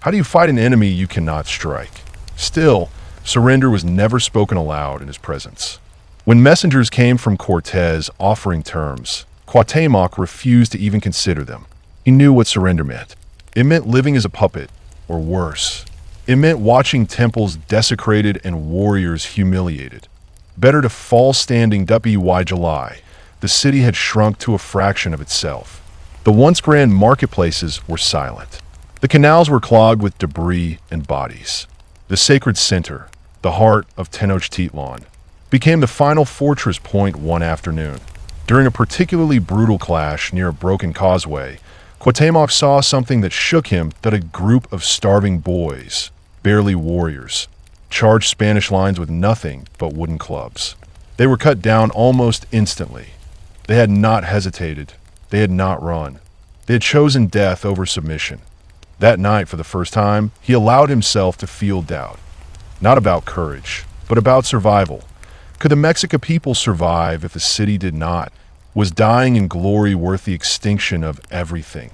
How do you fight an enemy you cannot strike? Still, surrender was never spoken aloud in his presence. When messengers came from Cortés offering terms, Cuauhtémoc refused to even consider them. He knew what surrender meant. It meant living as a puppet, or worse. It meant watching temples desecrated and warriors humiliated. Better to fall standing. By July, the city had shrunk to a fraction of itself. The once grand marketplaces were silent. The canals were clogged with debris and bodies. The sacred center, the heart of Tenochtitlan, became the final fortress point one afternoon. During a particularly brutal clash near a broken causeway, Cuauhtémoc saw something that shook him. That a group of starving boys, barely warriors, charged Spanish lines with nothing but wooden clubs. They were cut down almost instantly. They had not hesitated. They had not run. They had chosen death over submission. That night, for the first time, he allowed himself to feel doubt. Not about courage, but about survival. Could the Mexica people survive if the city did not? Was dying in glory worth the extinction of everything?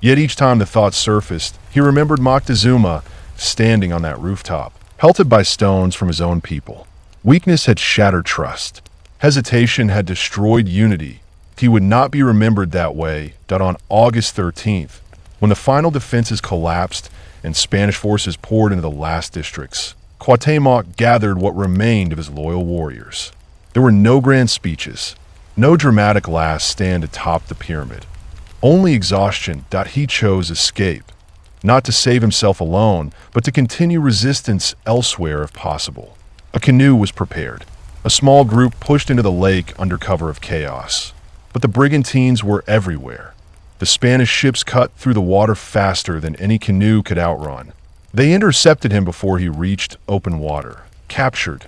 Yet each time the thought surfaced, he remembered Moctezuma standing on that rooftop, pelted by stones from his own people. Weakness had shattered trust. Hesitation had destroyed unity. He would not be remembered that way. On August 13th, when the final defenses collapsed and Spanish forces poured into the last districts, Cuauhtémoc gathered what remained of his loyal warriors. There were no grand speeches, no dramatic last stand atop the pyramid. Only exhaustion. He chose escape, not to save himself alone, but to continue resistance elsewhere if possible. A canoe was prepared. A small group pushed into the lake under cover of chaos. But the brigantines were everywhere. The Spanish ships cut through the water faster than any canoe could outrun. They intercepted him before he reached open water, captured,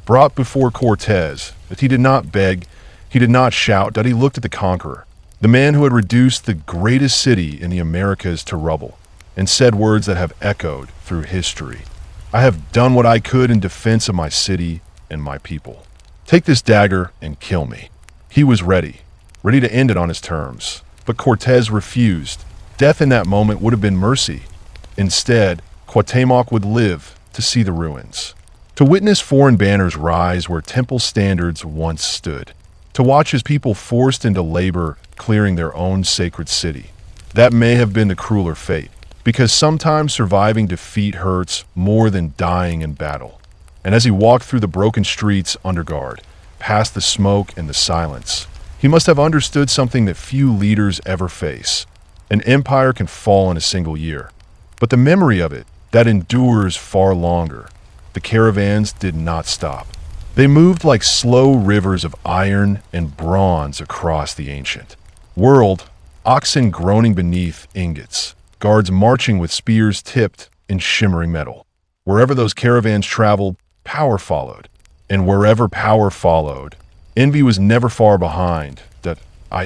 brought before Cortés. That he did not beg, he did not shout. He looked at the conqueror, the man who had reduced the greatest city in the Americas to rubble, and said words that have echoed through history. I have done what I could in defense of my city and my people. Take this dagger and kill me. He was ready to end it on his terms. But Cortés refused. Death in that moment would have been mercy. Instead, Cuauhtémoc would live to see the ruins, to witness foreign banners rise where temple standards once stood, to watch his people forced into labor clearing their own sacred city. That may have been the crueler fate, because sometimes surviving defeat hurts more than dying in battle. And as he walked through the broken streets under guard, past the smoke and the silence, he must have understood something that few leaders ever face. An empire can fall in a single year, but the memory of it, that endures far longer. The caravans did not stop. They moved like slow rivers of iron and bronze across the ancient world, oxen groaning beneath ingots, guards marching with spears tipped in shimmering metal. Wherever those caravans traveled, power followed. And wherever power followed, envy was never far behind,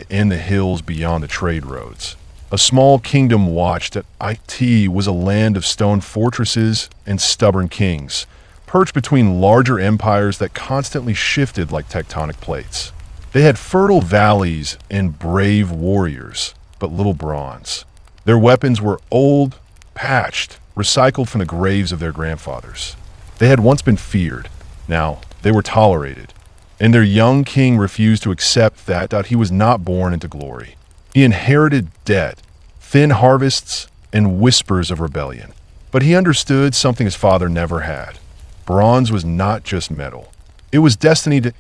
in the hills beyond the trade roads. A small kingdom watched that it was a land of stone fortresses and stubborn kings, perched between larger empires that constantly shifted like tectonic plates. They had fertile valleys and brave warriors, but little bronze. Their weapons were old, patched, recycled from the graves of their grandfathers. They had once been feared. Now they were tolerated. And their young king refused to accept that he was not born into glory. He inherited debt, thin harvests, and whispers of rebellion. But he understood something his father never had. Bronze was not just metal. It was destined to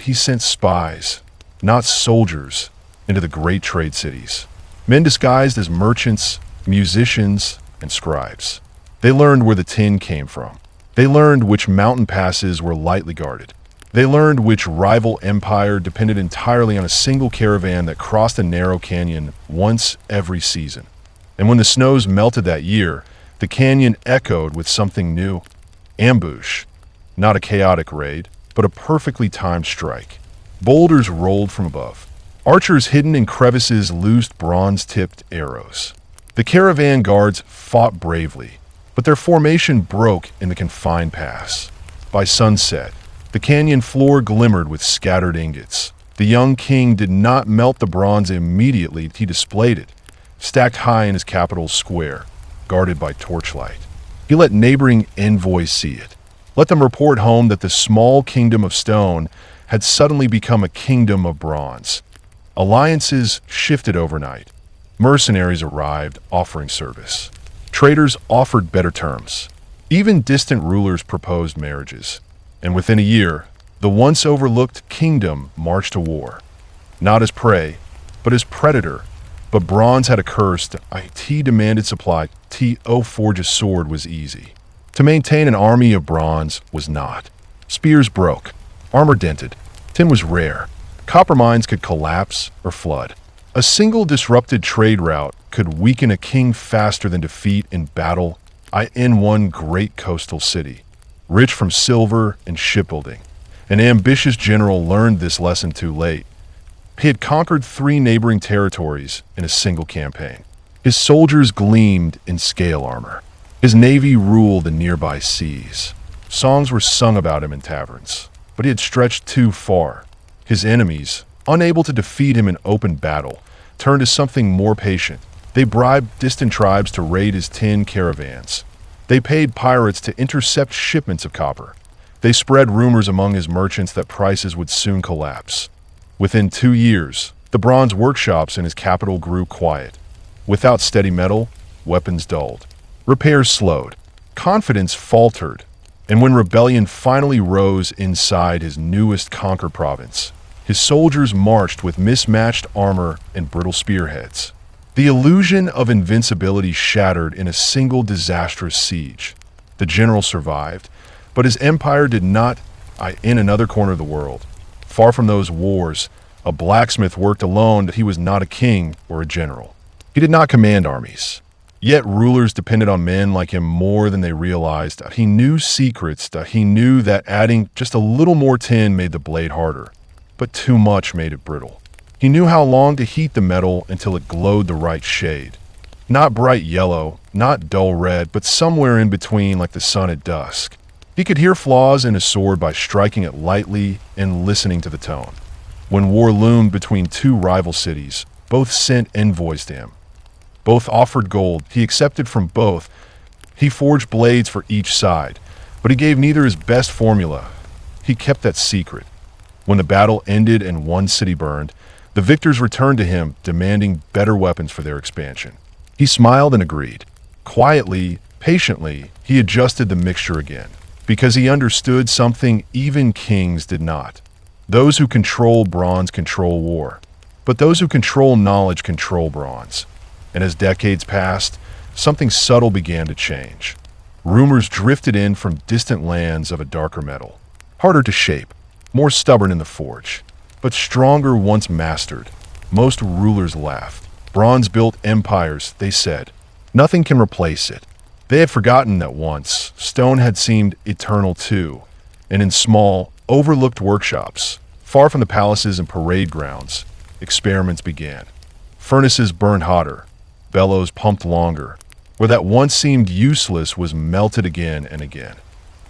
he sent spies, not soldiers, into the great trade cities. Men disguised as merchants, musicians, and scribes. They learned where the tin came from. They learned which mountain passes were lightly guarded. They learned which rival empire depended entirely on a single caravan that crossed a narrow canyon once every season. And when the snows melted that year, the canyon echoed with something new. Ambush. Not a chaotic raid, but a perfectly timed strike. Boulders rolled from above. Archers hidden in crevices loosed bronze-tipped arrows. The caravan guards fought bravely, but their formation broke in the confined pass. By sunset, the canyon floor glimmered with scattered ingots. The young king did not melt the bronze immediately. He displayed it, stacked high in his capital square, guarded by torchlight. He let neighboring envoys see it. Let them report home that the small kingdom of stone had suddenly become a kingdom of bronze. Alliances shifted overnight. Mercenaries arrived, offering service. Traders offered better terms. Even distant rulers proposed marriages. And within a year, the once overlooked kingdom marched to war. Not as prey, but as predator. But bronze had a curse. It demanded supply. Forge a sword was easy. To maintain an army of bronze was not. Spears broke. Armor dented. Tin was rare. Copper mines could collapse or flood. A single disrupted trade route could weaken a king faster than defeat in battle in one great coastal city, rich from silver and shipbuilding. An ambitious general learned this lesson too late. He had conquered 3 neighboring territories in a single campaign. His soldiers gleamed in scale armor. His navy ruled the nearby seas. Songs were sung about him in taverns, but he had stretched too far. His enemies, unable to defeat him in open battle, turned to something more patient. They bribed distant tribes to raid his tin caravans. They paid pirates to intercept shipments of copper. They spread rumors among his merchants that prices would soon collapse. Within 2 years, the bronze workshops in his capital grew quiet. Without steady metal, weapons dulled. Repairs slowed. Confidence faltered. And when rebellion finally rose inside his newest conquered province, his soldiers marched with mismatched armor and brittle spearheads. The illusion of invincibility shattered in a single disastrous siege. The general survived, but his empire did not in another corner of the world. Far from those wars, a blacksmith worked alone. That he was not a king or a general. He did not command armies. Yet rulers depended on men like him more than they realized. He knew secrets. He knew that adding just a little more tin made the blade harder, but too much made it brittle. He knew how long to heat the metal until it glowed the right shade. Not bright yellow, not dull red, but somewhere in between like the sun at dusk. He could hear flaws in a sword by striking it lightly and listening to the tone. When war loomed between 2 rival cities, both sent envoys to him. Both offered gold. He accepted from both. He forged blades for each side, but he gave neither his best formula. He kept that secret. When the battle ended and one city burned, the victors returned to him, demanding better weapons for their expansion. He smiled and agreed. Quietly, patiently, he adjusted the mixture again. because he understood something even kings did not. Those who control bronze control war, but those who control knowledge control bronze. And as decades passed, something subtle began to change. Rumors drifted in from distant lands of a darker metal, harder to shape, more stubborn in the forge, but stronger once mastered. Most rulers laughed. Bronze built empires, they said. Nothing can replace it. They had forgotten that once, stone had seemed eternal too, and in small, overlooked workshops, far from the palaces and parade grounds, experiments began. Furnaces burned hotter, bellows pumped longer, where that once seemed useless was melted again and again.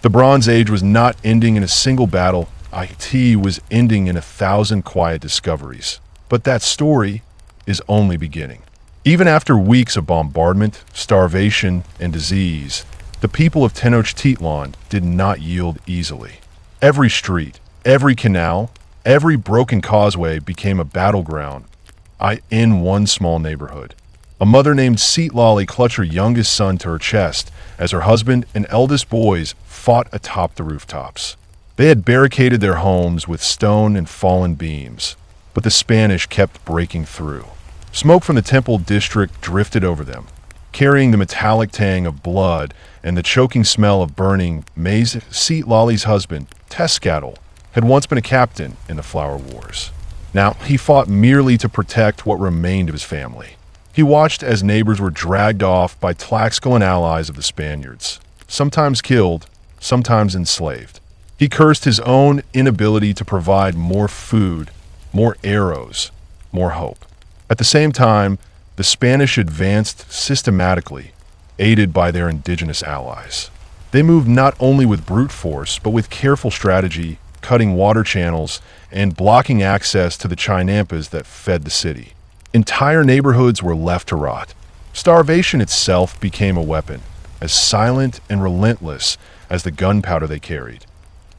The Bronze Age was not ending in a single battle, it was ending in 1,000 quiet discoveries. But that story is only beginning. Even after weeks of bombardment, starvation, and disease, the people of Tenochtitlan did not yield easily. Every street, every canal, every broken causeway became a battleground. In one small neighborhood, a mother named Citlali clutched her youngest son to her chest as her husband and eldest boys fought atop the rooftops. They had barricaded their homes with stone and fallen beams, but the Spanish kept breaking through. Smoke from the temple district drifted over them, carrying the metallic tang of blood and the choking smell of burning maize. Citlali's husband, Tezcatl, had once been a captain in the Flower Wars. Now, he fought merely to protect what remained of his family. He watched as neighbors were dragged off by Tlaxcalan allies of the Spaniards, sometimes killed, sometimes enslaved. He cursed his own inability to provide more food, more arrows, more hope. At the same time, the Spanish advanced systematically, aided by their indigenous allies. They moved not only with brute force, but with careful strategy, cutting water channels and blocking access to the chinampas that fed the city. Entire neighborhoods were left to rot. Starvation itself became a weapon, as silent and relentless as the gunpowder they carried.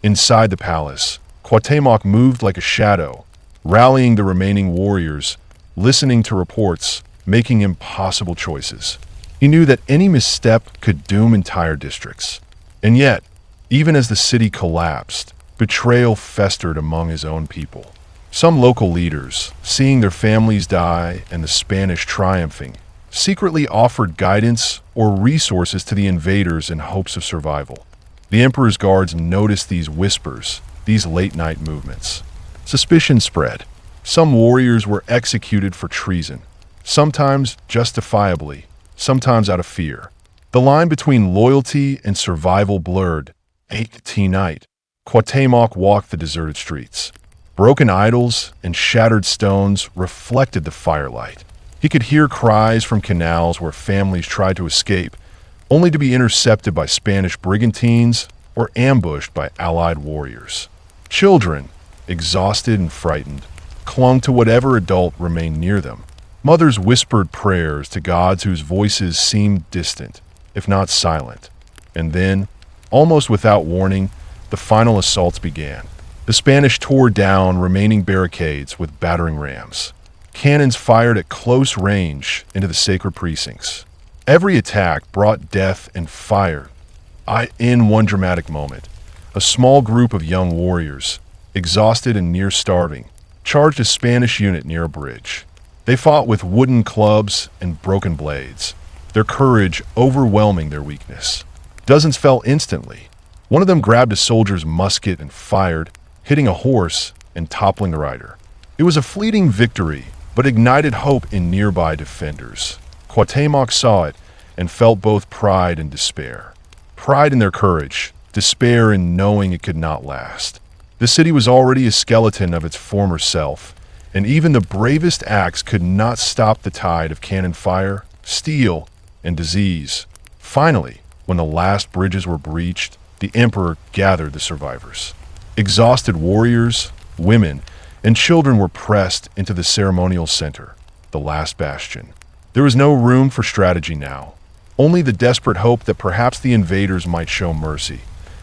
Inside the palace, Cuauhtémoc moved like a shadow, rallying the remaining warriors, listening to reports, making impossible choices. He knew that any misstep could doom entire districts. And yet, even as the city collapsed, betrayal festered among his own people. Some local leaders, seeing their families die and the Spanish triumphing, secretly offered guidance or resources to the invaders in hopes of survival. The emperor's guards noticed these whispers, these late-night movements. Suspicion spread. Some warriors were executed for treason, sometimes justifiably, sometimes out of fear. The line between loyalty and survival blurred. Night, Cuauhtémoc walked the deserted streets. Broken idols and shattered stones reflected the firelight. He could hear cries from canals where families tried to escape, only to be intercepted by Spanish brigantines or ambushed by allied warriors. Children, exhausted and frightened, clung to whatever adult remained near them. Mothers whispered prayers to gods whose voices seemed distant, if not silent. And then, almost without warning, the final assaults began. The Spanish tore down remaining barricades with battering rams. Cannons fired at close range into the sacred precincts. Every attack brought death and fire. In one dramatic moment, a small group of young warriors, exhausted and near starving, charged a Spanish unit near a bridge. They fought with wooden clubs and broken blades, their courage overwhelming their weakness. Dozens fell instantly. One of them grabbed a soldier's musket and fired, hitting a horse and toppling the rider. It was a fleeting victory, but ignited hope in nearby defenders. Cuauhtémoc saw it and felt both pride and despair. Pride in their courage, despair in knowing it could not last. The city was already a skeleton of its former self, and even the bravest acts could not stop the tide of cannon fire, steel, and disease. Finally, when the last bridges were breached, the emperor gathered the survivors. Exhausted warriors, women, and children were pressed into the ceremonial center, the last bastion. There was no room for strategy now, only the desperate hope that perhaps the invaders might show mercy.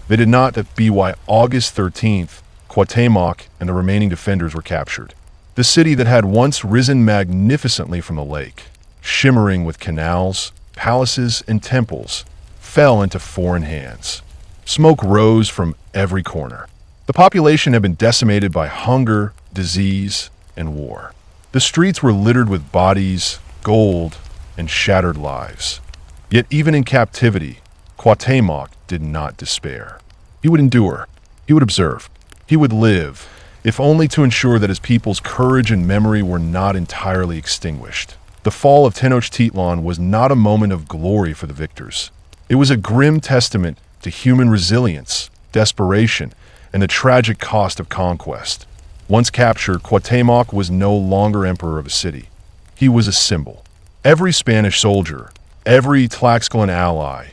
They did not. By August 13th, Cuauhtémoc and the remaining defenders were captured. The city that had once risen magnificently from the lake, shimmering with canals, palaces, and temples, fell into foreign hands. Smoke rose from every corner. The population had been decimated by hunger, disease, and war. The streets were littered with bodies, gold, and shattered lives. Yet even in captivity, Cuauhtémoc did not despair. He would endure. He would observe. He would live, if only to ensure that his people's courage and memory were not entirely extinguished. The fall of Tenochtitlan was not a moment of glory for the victors. It was a grim testament to human resilience, desperation, and the tragic cost of conquest. Once captured, Cuauhtémoc was no longer emperor of a city. He was a symbol. Every Spanish soldier, every Tlaxcalan ally,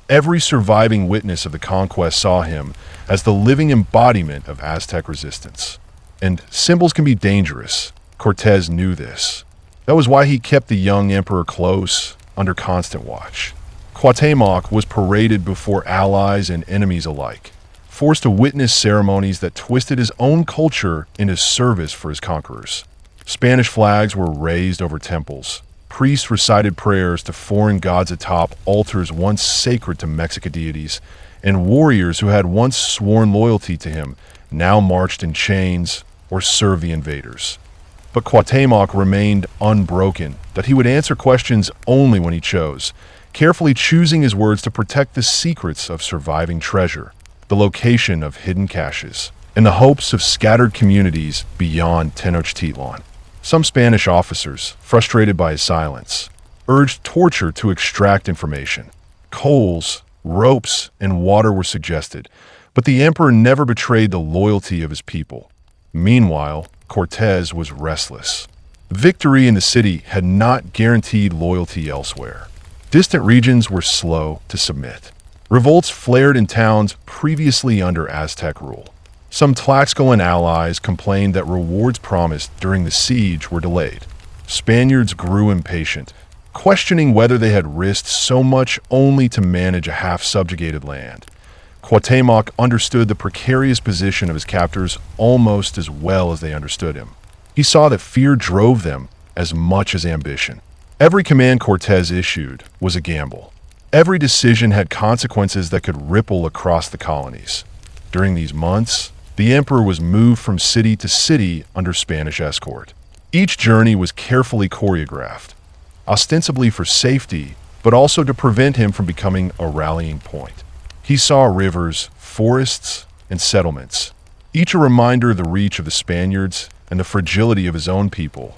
every surviving witness of the conquest saw him as the living embodiment of Aztec resistance. And symbols can be dangerous. Cortés knew this. That was why he kept the young emperor close, under constant watch. Cuauhtémoc was paraded before allies and enemies alike, forced to witness ceremonies that twisted his own culture into service for his conquerors. Spanish flags were raised over temples. Priests recited prayers to foreign gods atop altars once sacred to Mexica deities, and warriors who had once sworn loyalty to him now marched in chains or served the invaders. But Cuauhtémoc remained unbroken, that he would answer questions only when he chose, carefully choosing his words to protect the secrets of surviving treasure, the location of hidden caches, and the hopes of scattered communities beyond Tenochtitlan. Some Spanish officers, frustrated by his silence, urged torture to extract information. Coals, ropes, and water were suggested, but the emperor never betrayed the loyalty of his people. Meanwhile, Cortés was restless. Victory in the city had not guaranteed loyalty elsewhere. Distant regions were slow to submit. Revolts flared in towns previously under Aztec rule. Some Tlaxcalan allies complained that rewards promised during the siege were delayed. Spaniards grew impatient, questioning whether they had risked so much only to manage a half-subjugated land. Cuauhtémoc understood the precarious position of his captors almost as well as they understood him. He saw that fear drove them as much as ambition. Every command Cortés issued was a gamble. Every decision had consequences that could ripple across the colonies. During these months, the emperor was moved from city to city under Spanish escort. Each journey was carefully choreographed, ostensibly for safety, but also to prevent him from becoming a rallying point. He saw rivers, forests, and settlements, each a reminder of the reach of the Spaniards and the fragility of his own people.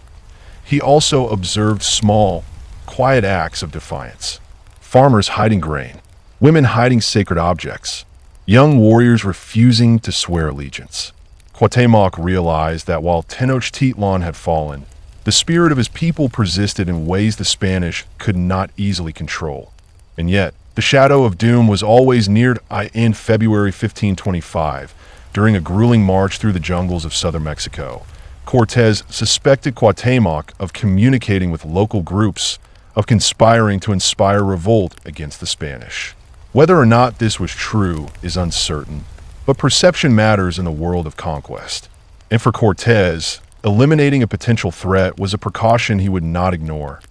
He also observed small, quiet acts of defiance. Farmers hiding grain, women hiding sacred objects, young warriors refusing to swear allegiance. Cuauhtémoc realized that while Tenochtitlan had fallen, the spirit of his people persisted in ways the Spanish could not easily control. And yet, the shadow of doom was always near. In February 1525, during a grueling march through the jungles of southern Mexico, Cortés suspected Cuauhtémoc of communicating with local groups, of conspiring to inspire revolt against the Spanish. Whether or not this was true is uncertain, but perception matters in the world of conquest. And for Cortés, eliminating a potential threat was a precaution he would not ignore.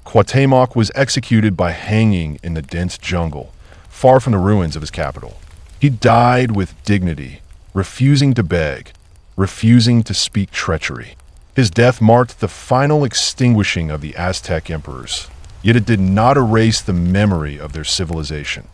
Cuauhtémoc was executed by hanging in the dense jungle, far from the ruins of his capital. He died with dignity, refusing to beg, refusing to speak treachery. His death marked the final extinguishing of the Aztec emperors, yet it did not erase the memory of their civilization.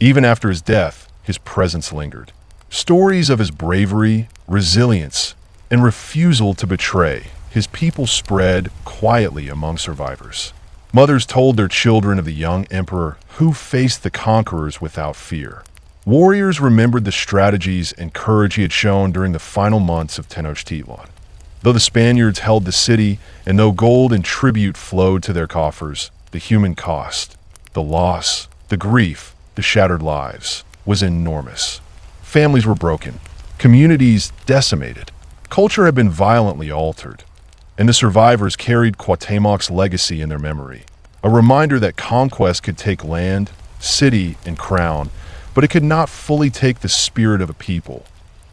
Even after his death, his presence lingered. Stories of his bravery, resilience, and refusal to betray his people spread quietly among survivors. Mothers told their children of the young emperor who faced the conquerors without fear. Warriors remembered the strategies and courage he had shown during the final months of Tenochtitlan. Though the Spaniards held the city, and though gold and tribute flowed to their coffers, the human cost, the loss, the grief, the shattered lives, was enormous. Families were broken, communities decimated, culture had been violently altered, and the survivors carried Cuauhtémoc's legacy in their memory, a reminder that conquest could take land, city, and crown, but it could not fully take the spirit of a people.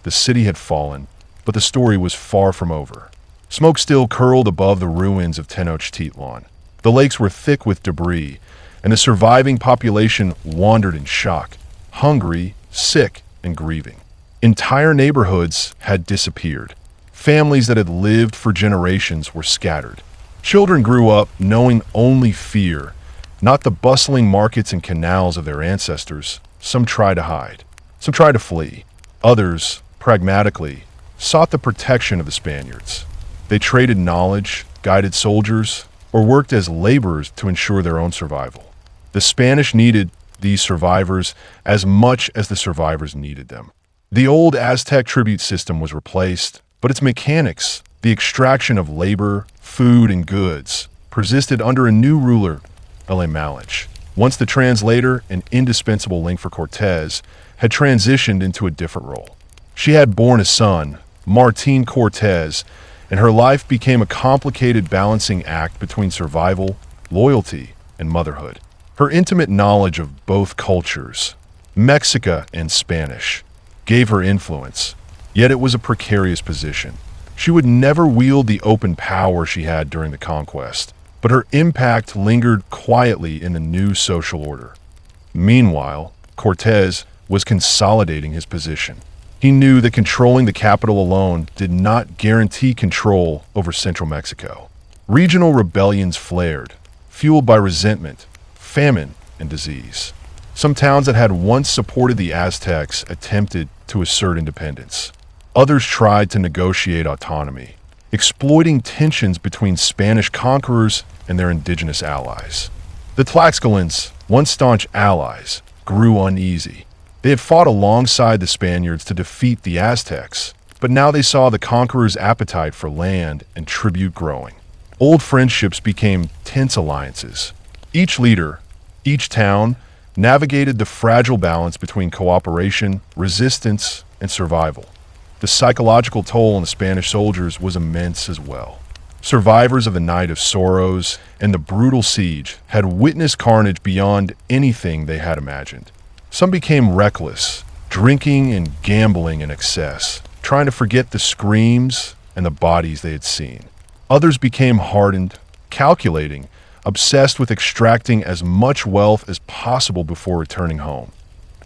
The city had fallen, but the story was far from over. Smoke still curled above the ruins of Tenochtitlan. The lakes were thick with debris, and the surviving population wandered in shock, hungry sick and grieving. Entire neighborhoods had disappeared. Families that had lived for generations were scattered. Children grew up knowing only fear, not the bustling markets and canals of their ancestors. Some tried to hide. Some tried to flee. Others, pragmatically, sought the protection of the Spaniards. They traded knowledge, guided soldiers, or worked as laborers to ensure their own survival. The Spanish needed these survivors as much as the survivors needed them. The old Aztec tribute system was replaced, but its mechanics, the extraction of labor, food, and goods, persisted under a new ruler, El Malich. Once the translator, an indispensable link for Cortés, had transitioned into a different role. She had borne a son, Martín Cortés, and her life became a complicated balancing act between survival, loyalty, and motherhood. Her intimate knowledge of both cultures, Mexica and Spanish, gave her influence, yet it was a precarious position. She would never wield the open power she had during the conquest, but her impact lingered quietly in the new social order. Meanwhile, Cortés was consolidating his position. He knew that controlling the capital alone did not guarantee control over central Mexico. Regional rebellions flared, fueled by resentment, famine, and disease. Some towns that had once supported the Aztecs attempted to assert independence. Others tried to negotiate autonomy, exploiting tensions between Spanish conquerors and their indigenous allies. The Tlaxcalans, once staunch allies, grew uneasy. They had fought alongside the Spaniards to defeat the Aztecs, but now they saw the conquerors' appetite for land and tribute growing. Old friendships became tense alliances. Each leader, each town, navigated the fragile balance between cooperation, resistance, and survival. The psychological toll on the Spanish soldiers was immense as well. Survivors of the Night of Sorrows and the brutal siege had witnessed carnage beyond anything they had imagined. Some became reckless, drinking and gambling in excess, trying to forget the screams and the bodies they had seen. Others became hardened, calculating, obsessed with extracting as much wealth as possible before returning home.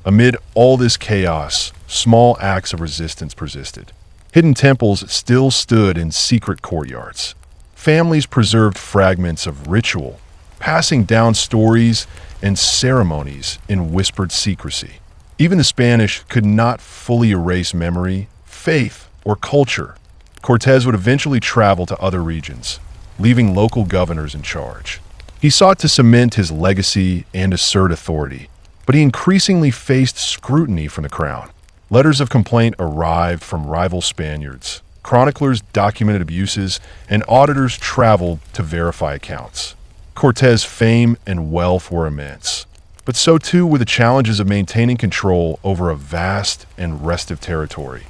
Amid all this chaos, small acts of resistance persisted. Hidden temples still stood in secret courtyards. Families preserved fragments of ritual, passing down stories and ceremonies in whispered secrecy. Even the Spanish could not fully erase memory, faith, or culture. Cortés would eventually travel to other regions, leaving local governors in charge. He sought to cement his legacy and assert authority, but he increasingly faced scrutiny from the crown. Letters of complaint arrived from rival Spaniards. Chroniclers documented abuses, and auditors traveled to verify accounts. Cortés' fame and wealth were immense, but so too were the challenges of maintaining control over a vast and restive territory.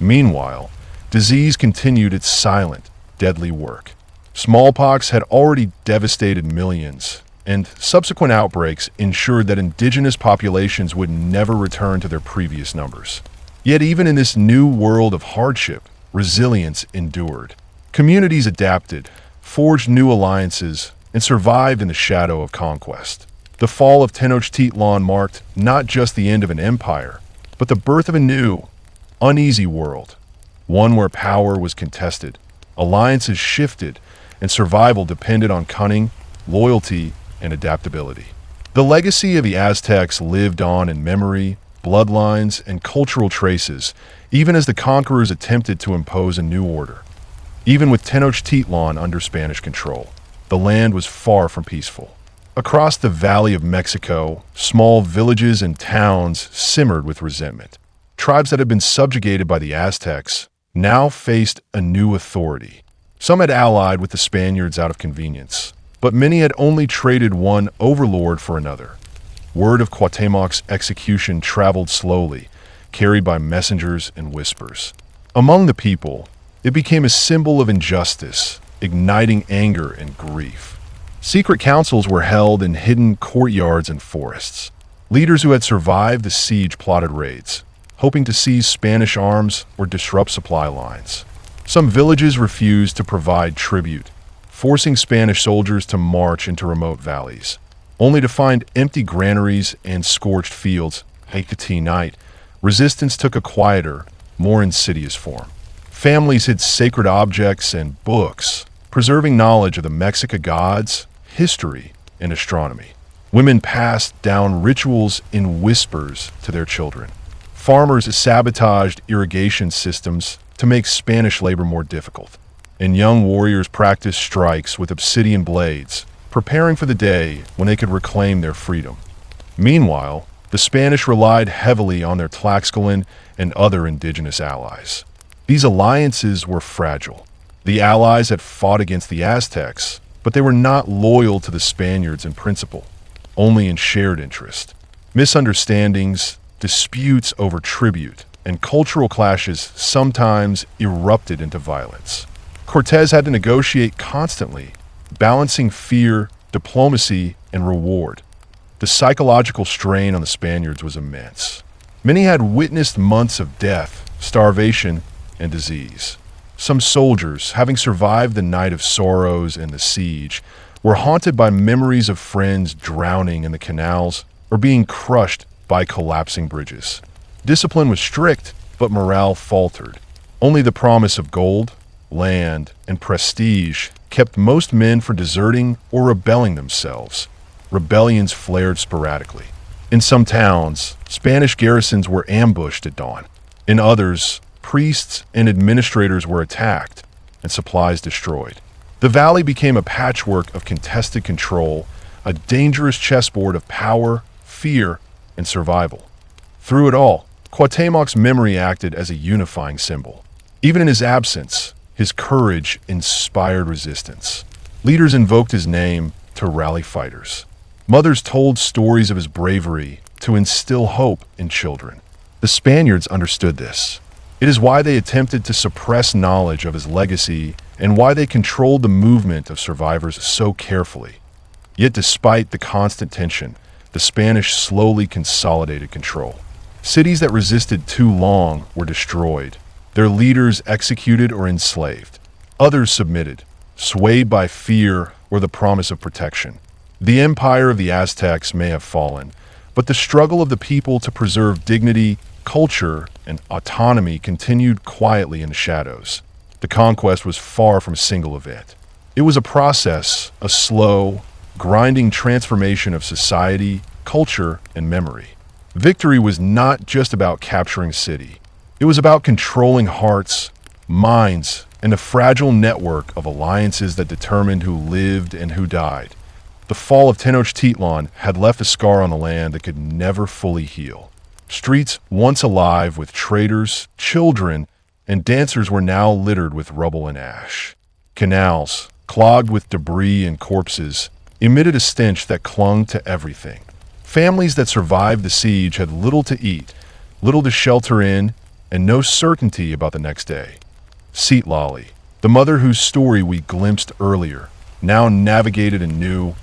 Meanwhile, disease continued its silent, deadly work. Smallpox had already devastated millions, and subsequent outbreaks ensured that indigenous populations would never return to their previous numbers. Yet even in this new world of hardship, resilience endured. Communities adapted, forged new alliances, and survived in the shadow of conquest. The fall of Tenochtitlan marked not just the end of an empire, but the birth of a new, uneasy world, one where power was contested, alliances shifted, and survival depended on cunning, loyalty, and adaptability. The legacy of the Aztecs lived on in memory, bloodlines, and cultural traces, even as the conquerors attempted to impose a new order. Even with Tenochtitlan under Spanish control, the land was far from peaceful. Across the Valley of Mexico, small villages and towns simmered with resentment. Tribes that had been subjugated by the Aztecs now faced a new authority. Some had allied with the Spaniards out of convenience, but many had only traded one overlord for another. Word of Cuauhtémoc's execution traveled slowly, carried by messengers and whispers. Among the people, it became a symbol of injustice, igniting anger and grief. Secret councils were held in hidden courtyards and forests. Leaders who had survived the siege plotted raids, hoping to seize Spanish arms or disrupt supply lines. Some villages refused to provide tribute, forcing Spanish soldiers to march into remote valleys, only to find empty granaries and scorched fields. Hecate night resistance took a quieter, more insidious form. Families hid sacred objects and books, preserving knowledge of the Mexica gods, history, and astronomy. Women passed down rituals in whispers to their children. Farmers sabotaged irrigation systems to make Spanish labor more difficult. And young warriors practiced strikes with obsidian blades, preparing for the day when they could reclaim their freedom. Meanwhile, the Spanish relied heavily on their Tlaxcalan and other indigenous allies. These alliances were fragile. The allies had fought against the Aztecs, but they were not loyal to the Spaniards in principle, only in shared interest. Misunderstandings, disputes over tribute, and cultural clashes sometimes erupted into violence. Cortés had to negotiate constantly, balancing fear, diplomacy, and reward. The psychological strain on the Spaniards was immense. Many had witnessed months of death, starvation, and disease. Some soldiers, having survived the night of sorrows and the siege, were haunted by memories of friends drowning in the canals or being crushed by collapsing bridges. Discipline was strict, but morale faltered. Only the promise of gold, land, and prestige kept most men from deserting or rebelling themselves. Rebellions flared sporadically. In some towns, Spanish garrisons were ambushed at dawn. In others, priests and administrators were attacked and supplies destroyed. The valley became a patchwork of contested control, a dangerous chessboard of power, fear, and survival. Through it all, Cuauhtémoc's memory acted as a unifying symbol. Even in his absence, his courage inspired resistance. Leaders invoked his name to rally fighters. Mothers told stories of his bravery to instill hope in children. The Spaniards understood this. It is why they attempted to suppress knowledge of his legacy and why they controlled the movement of survivors so carefully. Yet despite the constant tension, the Spanish slowly consolidated control. Cities that resisted too long were destroyed, their leaders executed or enslaved. Others submitted, swayed by fear or the promise of protection. The empire of the Aztecs may have fallen, but the struggle of the people to preserve dignity, culture, and autonomy continued quietly in the shadows. The conquest was far from a single event. It was a process, a slow, grinding transformation of society, culture, and memory. Victory was not just about capturing a city. It was about controlling hearts, minds, and a fragile network of alliances that determined who lived and who died. The fall of Tenochtitlan had left a scar on the land that could never fully heal. Streets once alive with traders, children, and dancers were now littered with rubble and ash. Canals, clogged with debris and corpses, emitted a stench that clung to everything. Families that survived the siege had little to eat, little to shelter in, and no certainty about the next day. Citlali, the mother whose story we glimpsed earlier, now navigated a new,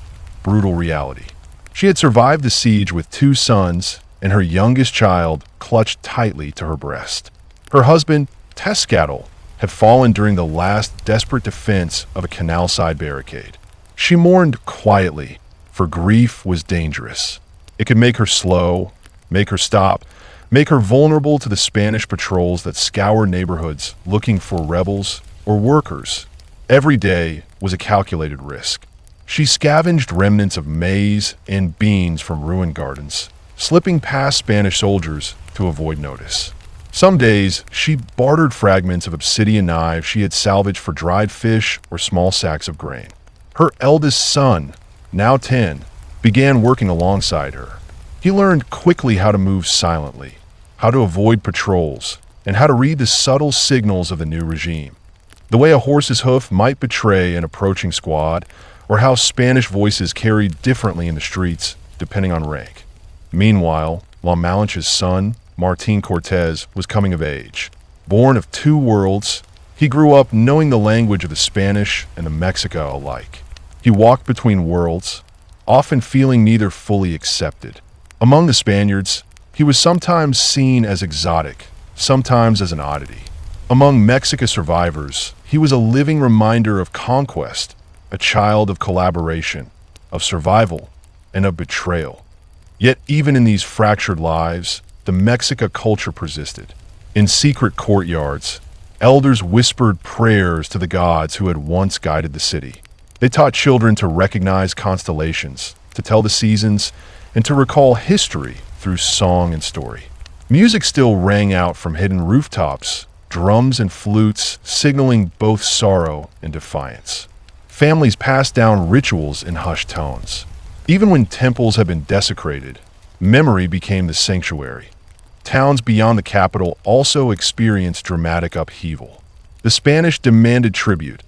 brutal reality. She had survived the siege with 2 sons, and her youngest child clutched tightly to her breast. Her husband, Tezcatl, had fallen during the last desperate defense of a canal-side barricade. She mourned quietly, for grief was dangerous. It could make her slow, make her stop, make her vulnerable to the Spanish patrols that scoured neighborhoods looking for rebels or workers. Every day was a calculated risk. She scavenged remnants of maize and beans from ruined gardens, slipping past Spanish soldiers to avoid notice. Some days, she bartered fragments of obsidian knives she had salvaged for dried fish or small sacks of grain. Her eldest son, now 10, began working alongside her. He learned quickly how to move silently, how to avoid patrols, and how to read the subtle signals of the new regime. The way a horse's hoof might betray an approaching squad, or how Spanish voices carried differently in the streets, depending on rank. Meanwhile, La Malinche's son, Martin Cortés, was coming of age. Born of 2 worlds, he grew up knowing the language of the Spanish and the Mexica alike. He walked between worlds, often feeling neither fully accepted. Among the Spaniards, he was sometimes seen as exotic, sometimes as an oddity. Among Mexica survivors, he was a living reminder of conquest, a child of collaboration, of survival, and of betrayal. Yet even in these fractured lives, the Mexica culture persisted. In secret courtyards, elders whispered prayers to the gods who had once guided the city. They taught children to recognize constellations, to tell the seasons, and to recall history through song and story. Music still rang out from hidden rooftops, drums and flutes signaling both sorrow and defiance. Families passed down rituals in hushed tones. Even when temples had been desecrated, memory became the sanctuary. Towns beyond the capital also experienced dramatic upheaval. The Spanish demanded tribute,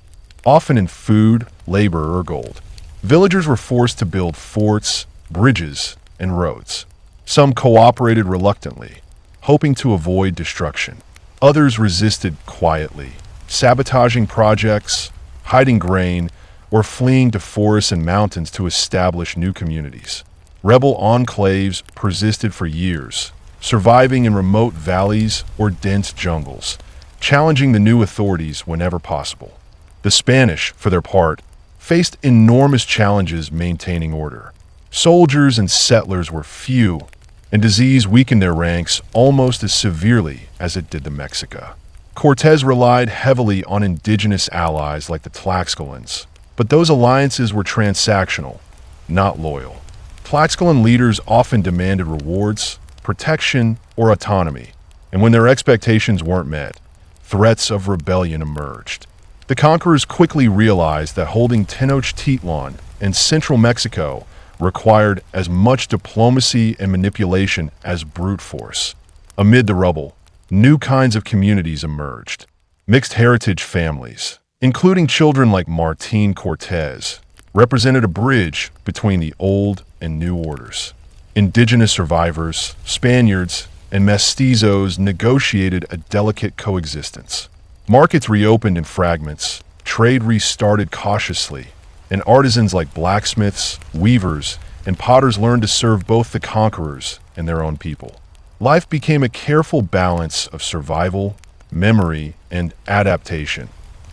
often in food, labor, or gold. Villagers were forced to build forts, bridges, and roads. Some cooperated reluctantly, hoping to avoid destruction. Others resisted quietly, sabotaging projects, hiding grain, or fleeing to forests and mountains to establish new communities. Rebel enclaves persisted for years, surviving in remote valleys or dense jungles, challenging the new authorities whenever possible. The Spanish, for their part, faced enormous challenges maintaining order. Soldiers and settlers were few, and disease weakened their ranks almost as severely as it did the Mexica. Cortés relied heavily on indigenous allies like the Tlaxcalans, but those alliances were transactional, not loyal. Tlaxcalan leaders often demanded rewards, protection, or autonomy, and when their expectations weren't met, threats of rebellion emerged. The conquerors quickly realized that holding Tenochtitlan and central Mexico required as much diplomacy and manipulation as brute force. Amid the rubble, new kinds of communities emerged. Mixed heritage families, including children like Hernán Cortés, represented a bridge between the old and new orders. Indigenous survivors, Spaniards, and mestizos negotiated a delicate coexistence. Markets reopened in fragments, trade restarted cautiously, and artisans like blacksmiths, weavers, and potters learned to serve both the conquerors and their own people. Life became a careful balance of survival, memory, and adaptation.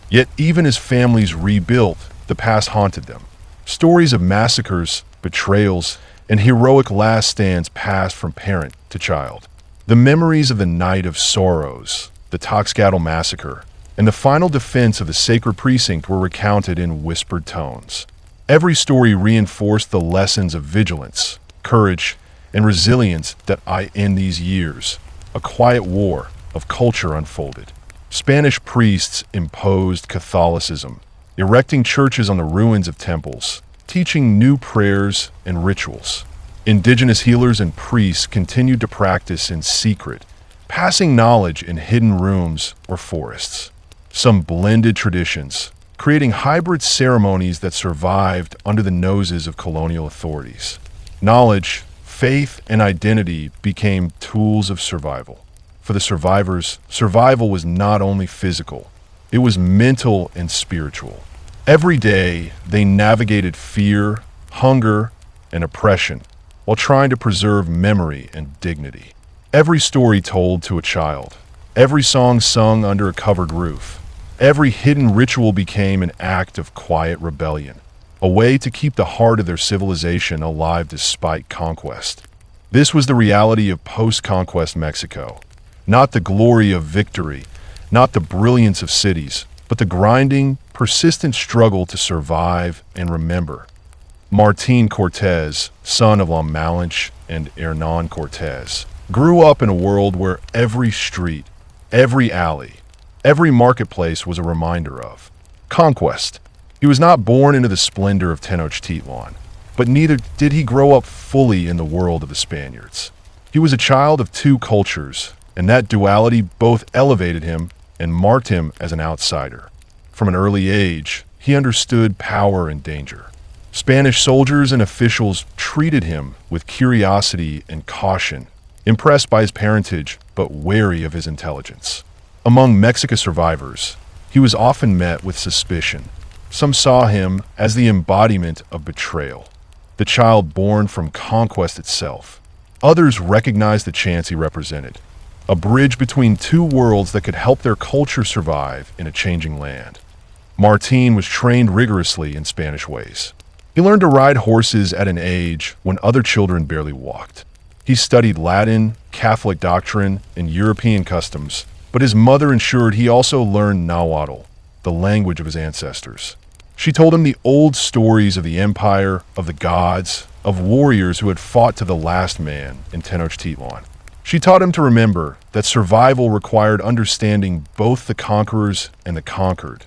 Yet even as families rebuilt, the past haunted them. Stories of massacres, betrayals, and heroic last stands passed from parent to child. The memories of the Night of Sorrows, the Tlaxcala Massacre, and the final defense of the sacred precinct were recounted in whispered tones. Every story reinforced the lessons of vigilance, courage, and resilience that in these years, a quiet war of culture unfolded. Spanish priests imposed Catholicism, erecting churches on the ruins of temples, teaching new prayers and rituals. Indigenous healers and priests continued to practice in secret, passing knowledge in hidden rooms or forests. Some blended traditions, creating hybrid ceremonies that survived under the noses of colonial authorities. Knowledge, faith, and identity became tools of survival. For the survivors, survival was not only physical, it was mental and spiritual. Every day, they navigated fear, hunger, and oppression while trying to preserve memory and dignity. Every story told to a child, every song sung under a covered roof, every hidden ritual became an act of quiet rebellion, a way to keep the heart of their civilization alive despite conquest. This was the reality of post-conquest Mexico. Not the glory of victory, not the brilliance of cities, but the grinding, persistent struggle to survive and remember. Hernán Cortés, son of La Malinche and Hernán Cortés, grew up in a world where every street, every alley, every marketplace was a reminder of conquest. He was not born into the splendor of Tenochtitlan, but neither did he grow up fully in the world of the Spaniards. He was a child of two cultures, and that duality both elevated him and marked him as an outsider. From an early age, he understood power and danger. Spanish soldiers and officials treated him with curiosity and caution, impressed by his parentage but wary of his intelligence. Among Mexica survivors, he was often met with suspicion. Some saw him as the embodiment of betrayal, the child born from conquest itself. Others recognized the chance he represented, a bridge between two worlds that could help their culture survive in a changing land. Martín was trained rigorously in Spanish ways. He learned to ride horses at an age when other children barely walked. He studied Latin, Catholic doctrine, and European customs, but his mother ensured he also learned Nahuatl, the language of his ancestors. She told him the old stories of the empire, of the gods, of warriors who had fought to the last man in Tenochtitlan. She taught him to remember that survival required understanding both the conquerors and the conquered.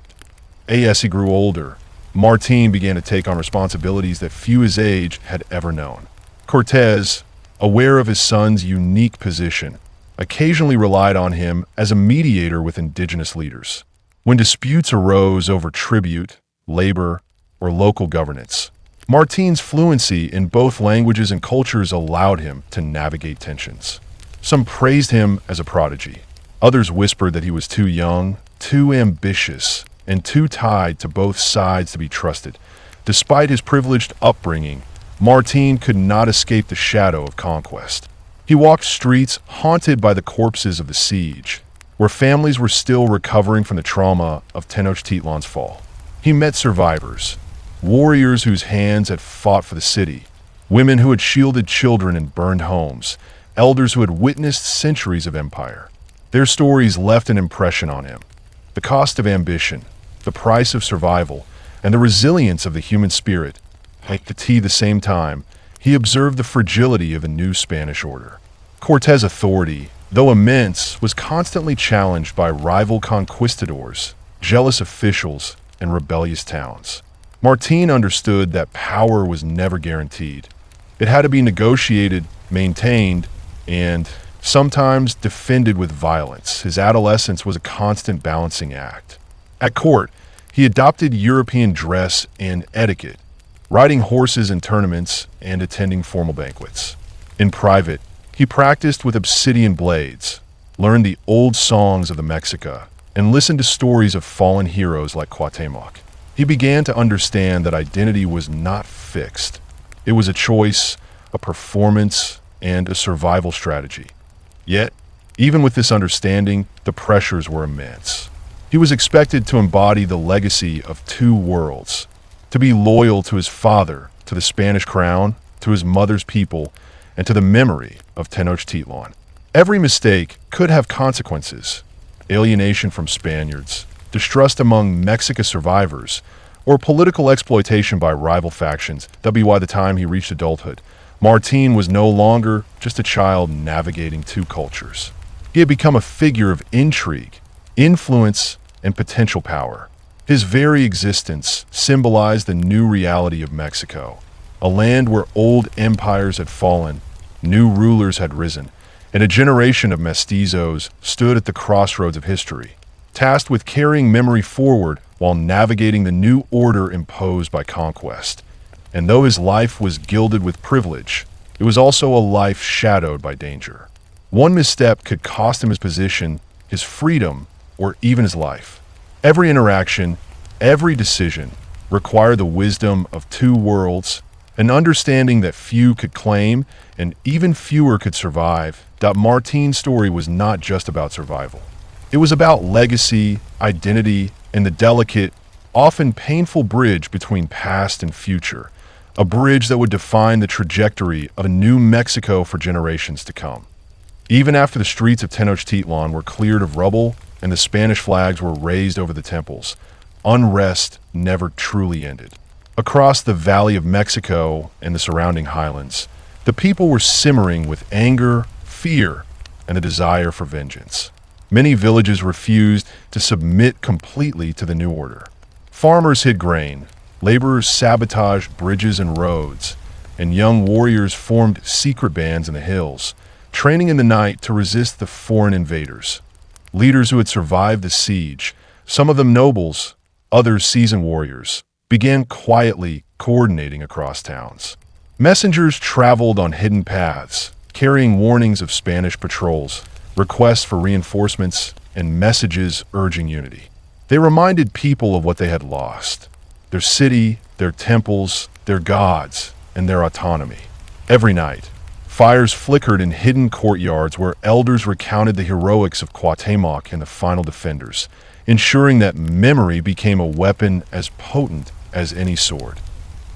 As he grew older, Martin began to take on responsibilities that few his age had ever known. Cortés, aware of his son's unique position, occasionally relied on him as a mediator with indigenous leaders. When disputes arose over tribute, labor, or local governance, Martin's fluency in both languages and cultures allowed him to navigate tensions. Some praised him as a prodigy. Others whispered that he was too young, too ambitious, and too tied to both sides to be trusted. Despite his privileged upbringing, Martin could not escape the shadow of conquest. He walked streets haunted by the corpses of the siege, where families were still recovering from the trauma of Tenochtitlan's fall. He met survivors, warriors whose hands had fought for the city, women who had shielded children in burned homes, elders who had witnessed centuries of empire. Their stories left an impression on him. The cost of ambition, the price of survival, and the resilience of the human spirit. At the same time, he observed the fragility of the new Spanish order. Cortés' authority, though immense, was constantly challenged by rival conquistadors, jealous officials, and rebellious towns. Martin understood that power was never guaranteed. It had to be negotiated, maintained, and sometimes defended with violence. His adolescence was a constant balancing act. At court, he adopted European dress and etiquette, riding horses in tournaments and attending formal banquets. In private, he practiced with obsidian blades, learned the old songs of the Mexica, and listened to stories of fallen heroes like Cuauhtémoc. He began to understand that identity was not fixed. It was a choice, a performance, and a survival strategy. Yet, even with this understanding, the pressures were immense. He was expected to embody the legacy of two worlds, to be loyal to his father, to the Spanish crown, to his mother's people, and to the memory of Tenochtitlan. Every mistake could have consequences: alienation from Spaniards, distrust among Mexica survivors, or political exploitation by rival factions. That would be why the time he reached adulthood, Martin was no longer just a child navigating two cultures. He had become a figure of intrigue, influence, and potential power. His very existence symbolized the new reality of Mexico, a land where old empires had fallen, new rulers had risen, and a generation of mestizos stood at the crossroads of history, tasked with carrying memory forward while navigating the new order imposed by conquest. And though his life was gilded with privilege, it was also a life shadowed by danger. One misstep could cost him his position, his freedom, or even his life. Every interaction, every decision required the wisdom of two worlds, an understanding that few could claim and even fewer could survive. Martin's story was not just about survival. It was about legacy, identity, and the delicate, often painful bridge between past and future, a bridge that would define the trajectory of a new Mexico for generations to come. Even after the streets of Tenochtitlan were cleared of rubble and the Spanish flags were raised over the temples, unrest never truly ended. Across the Valley of Mexico and the surrounding highlands, the people were simmering with anger, fear, and a desire for vengeance. Many villages refused to submit completely to the new order. Farmers hid grain, laborers sabotaged bridges and roads, and young warriors formed secret bands in the hills, training in the night to resist the foreign invaders. Leaders who had survived the siege, some of them nobles, others seasoned warriors, began quietly coordinating across towns. Messengers traveled on hidden paths, carrying warnings of Spanish patrols, requests for reinforcements, and messages urging unity. They reminded people of what they had lost: their city, their temples, their gods, and their autonomy. Every night, fires flickered in hidden courtyards where elders recounted the heroics of Cuauhtémoc and the final defenders, ensuring that memory became a weapon as potent as any sword.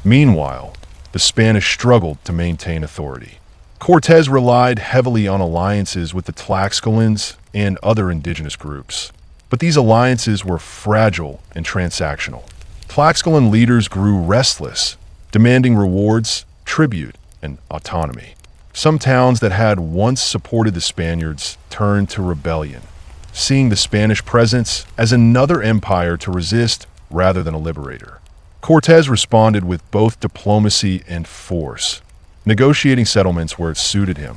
Meanwhile, the Spanish struggled to maintain authority. Cortés relied heavily on alliances with the Tlaxcalans and other indigenous groups. But these alliances were fragile and transactional. Tlaxcalan leaders grew restless, demanding rewards, tribute, and autonomy. Some towns that had once supported the Spaniards turned to rebellion, seeing the Spanish presence as another empire to resist rather than a liberator. Cortés responded with both diplomacy and force, negotiating settlements where it suited him,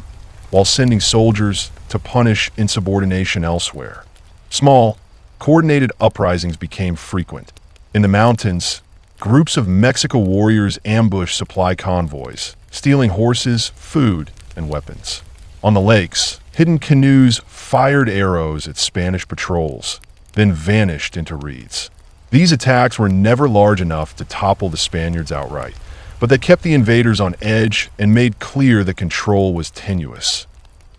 while sending soldiers to punish insubordination elsewhere. Small, coordinated uprisings became frequent. In the mountains, groups of Mexico warriors ambushed supply convoys, stealing horses, food, and weapons. On the lakes, hidden canoes fired arrows at Spanish patrols, then vanished into reeds. These attacks were never large enough to topple the Spaniards outright, but they kept the invaders on edge and made clear that control was tenuous.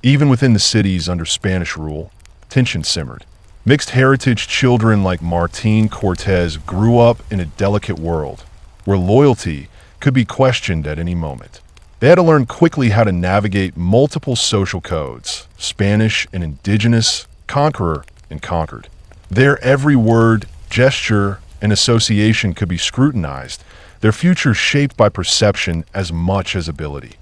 Even within the cities under Spanish rule, tension simmered. Mixed heritage children like Martín Cortés grew up in a delicate world, where loyalty could be questioned at any moment. They had to learn quickly how to navigate multiple social codes, Spanish and indigenous, conqueror and conquered. Their every word, gesture, and association could be scrutinized, their future shaped by perception as much as ability.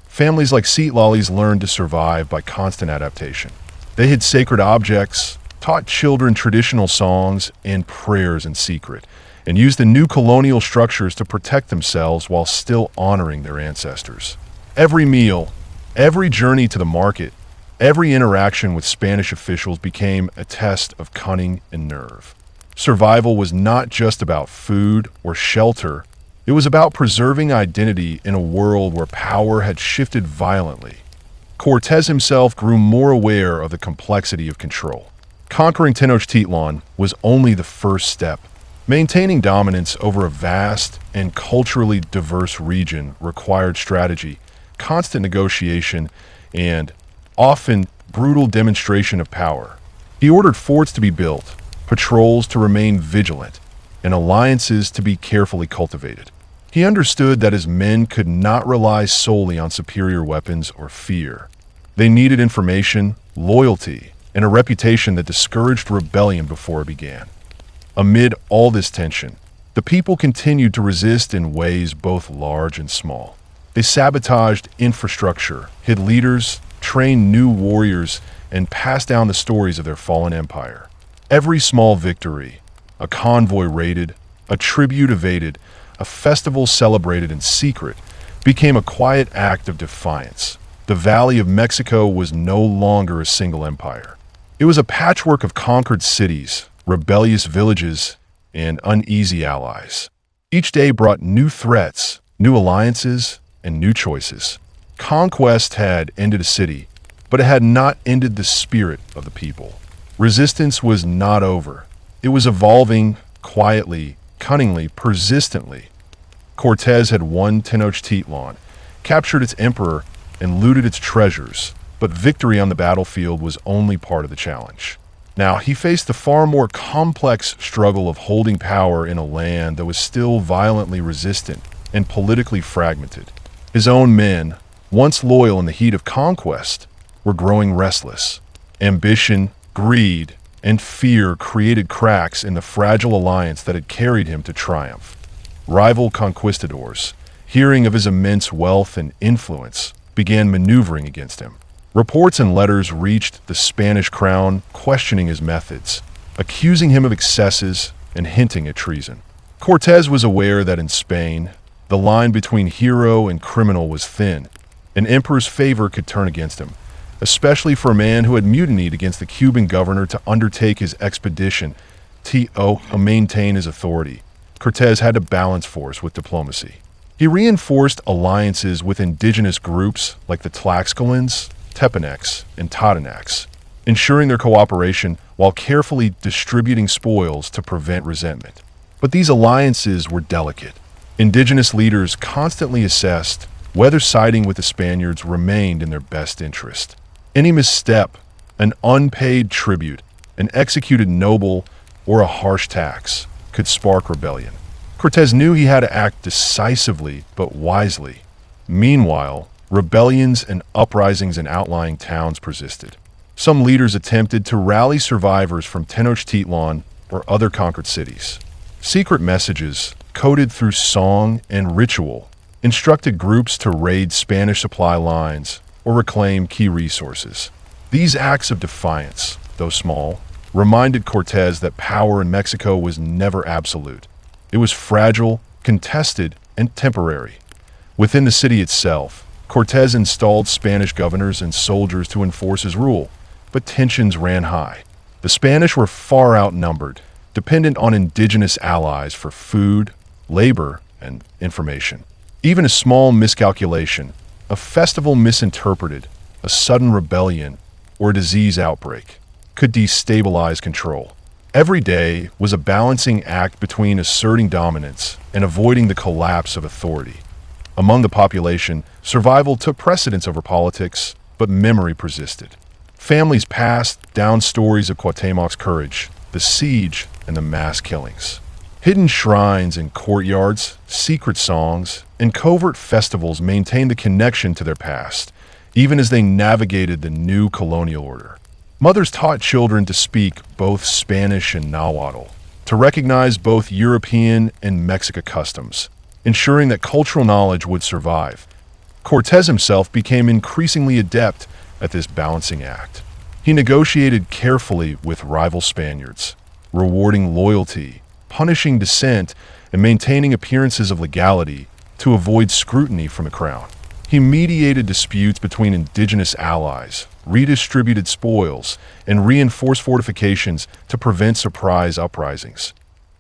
Families like Citlali's learned to survive by constant adaptation. They hid sacred objects, taught children traditional songs and prayers in secret, and used the new colonial structures to protect themselves while still honoring their ancestors. Every meal, every journey to the market, every interaction with Spanish officials became a test of cunning and nerve. Survival was not just about food or shelter, it was about preserving identity in a world where power had shifted violently. Cortés himself grew more aware of the complexity of control. Conquering Tenochtitlan was only the first step. Maintaining dominance over a vast and culturally diverse region required strategy, constant negotiation, and often brutal demonstration of power. He ordered forts to be built, patrols to remain vigilant, and alliances to be carefully cultivated. He understood that his men could not rely solely on superior weapons or fear. They needed information, loyalty, and a reputation that discouraged rebellion before it began. Amid all this tension, the people continued to resist in ways both large and small. They sabotaged infrastructure, hid leaders, trained new warriors, and passed down the stories of their fallen empire. Every small victory, a convoy raided, a tribute evaded, a festival celebrated in secret, became a quiet act of defiance. The Valley of Mexico was no longer a single empire. It was a patchwork of conquered cities, rebellious villages, and uneasy allies. Each day brought new threats, new alliances, and new choices. Conquest had ended a city, but it had not ended the spirit of the people. Resistance was not over. It was evolving quietly, cunningly, persistently. Cortés had won Tenochtitlan, captured its emperor, and looted its treasures. But victory on the battlefield was only part of the challenge. Now, he faced the far more complex struggle of holding power in a land that was still violently resistant and politically fragmented. His own men, once loyal in the heat of conquest, were growing restless. Ambition, greed, and fear created cracks in the fragile alliance that had carried him to triumph. Rival conquistadors, hearing of his immense wealth and influence, began maneuvering against him. Reports and letters reached the Spanish crown questioning his methods, accusing him of excesses and hinting at treason. Cortés was aware that in Spain, the line between hero and criminal was thin. An emperor's favor could turn against him, especially for a man who had mutinied against the Cuban governor to undertake his expedition to maintain his authority. Cortés had to balance force with diplomacy. He reinforced alliances with indigenous groups like the Tlaxcalans, Tepanecs, and Totonacs, ensuring their cooperation while carefully distributing spoils to prevent resentment. But these alliances were delicate. Indigenous leaders constantly assessed whether siding with the Spaniards remained in their best interest. Any misstep, an unpaid tribute, an executed noble, or a harsh tax could spark rebellion. Cortés knew he had to act decisively but wisely. Meanwhile, Rebellions and uprisings in outlying towns persisted. Some leaders attempted to rally survivors from Tenochtitlan or other conquered cities. Secret messages, coded through song and ritual, instructed groups to raid Spanish supply lines or reclaim key resources. These acts of defiance, though small, reminded Cortés that power in Mexico was never absolute. It was fragile, contested, and temporary. Within the city itself, Cortés installed Spanish governors and soldiers to enforce his rule, but tensions ran high. The Spanish were far outnumbered, dependent on indigenous allies for food, labor, and information. Even a small miscalculation, a festival misinterpreted, a sudden rebellion, or a disease outbreak could destabilize control. Every day was a balancing act between asserting dominance and avoiding the collapse of authority. Among the population, survival took precedence over politics, but memory persisted. Families passed down stories of Cuauhtémoc's courage, the siege, and the mass killings. Hidden shrines and courtyards, secret songs, and covert festivals maintained the connection to their past, even as they navigated the new colonial order. Mothers taught children to speak both Spanish and Nahuatl, to recognize both European and Mexican customs, ensuring that cultural knowledge would survive. Cortés himself became increasingly adept at this balancing act. He negotiated carefully with rival Spaniards, rewarding loyalty, punishing dissent, and maintaining appearances of legality to avoid scrutiny from the crown. He mediated disputes between indigenous allies, redistributed spoils, and reinforced fortifications to prevent surprise uprisings.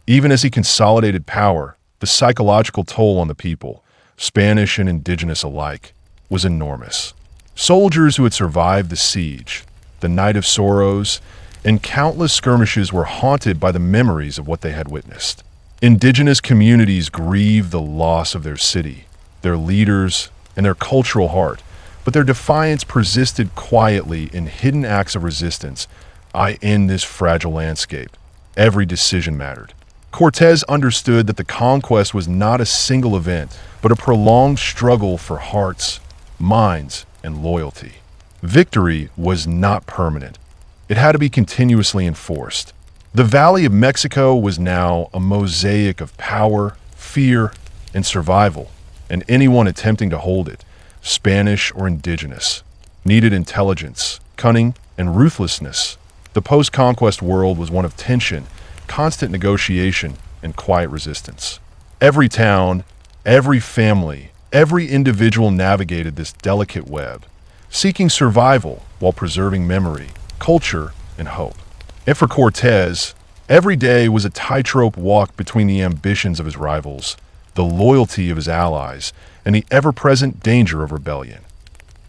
Even as he consolidated power, the psychological toll on the people, Spanish and indigenous alike, was enormous. Soldiers who had survived the siege, the Night of Sorrows, and countless skirmishes were haunted by the memories of what they had witnessed. Indigenous communities grieved the loss of their city, their leaders, and their cultural heart, but their defiance persisted quietly in hidden acts of resistance. I end this fragile landscape. Every decision mattered. Cortés understood that the conquest was not a single event, but a prolonged struggle for hearts, minds, and loyalty. Victory was not permanent. It had to be continuously enforced. The Valley of Mexico was now a mosaic of power, fear, and survival, and anyone attempting to hold it, Spanish or indigenous, needed intelligence, cunning, and ruthlessness. The post-conquest world was one of tension, constant negotiation, and quiet resistance. Every town, every family, every individual navigated this delicate web, seeking survival while preserving memory, culture, and hope. And for Cortés, every day was a tightrope walk between the ambitions of his rivals, the loyalty of his allies, and the ever-present danger of rebellion.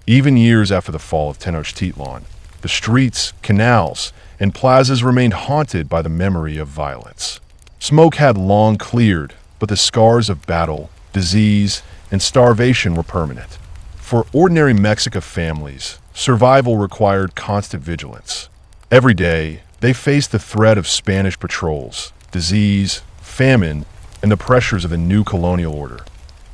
Even years after the fall of Tenochtitlan, the streets, canals, and plazas remained haunted by the memory of violence. Smoke had long cleared, but the scars of battle, disease, and starvation were permanent. For ordinary Mexica families, survival required constant vigilance. Every day, they faced the threat of Spanish patrols, disease, famine, and the pressures of a new colonial order.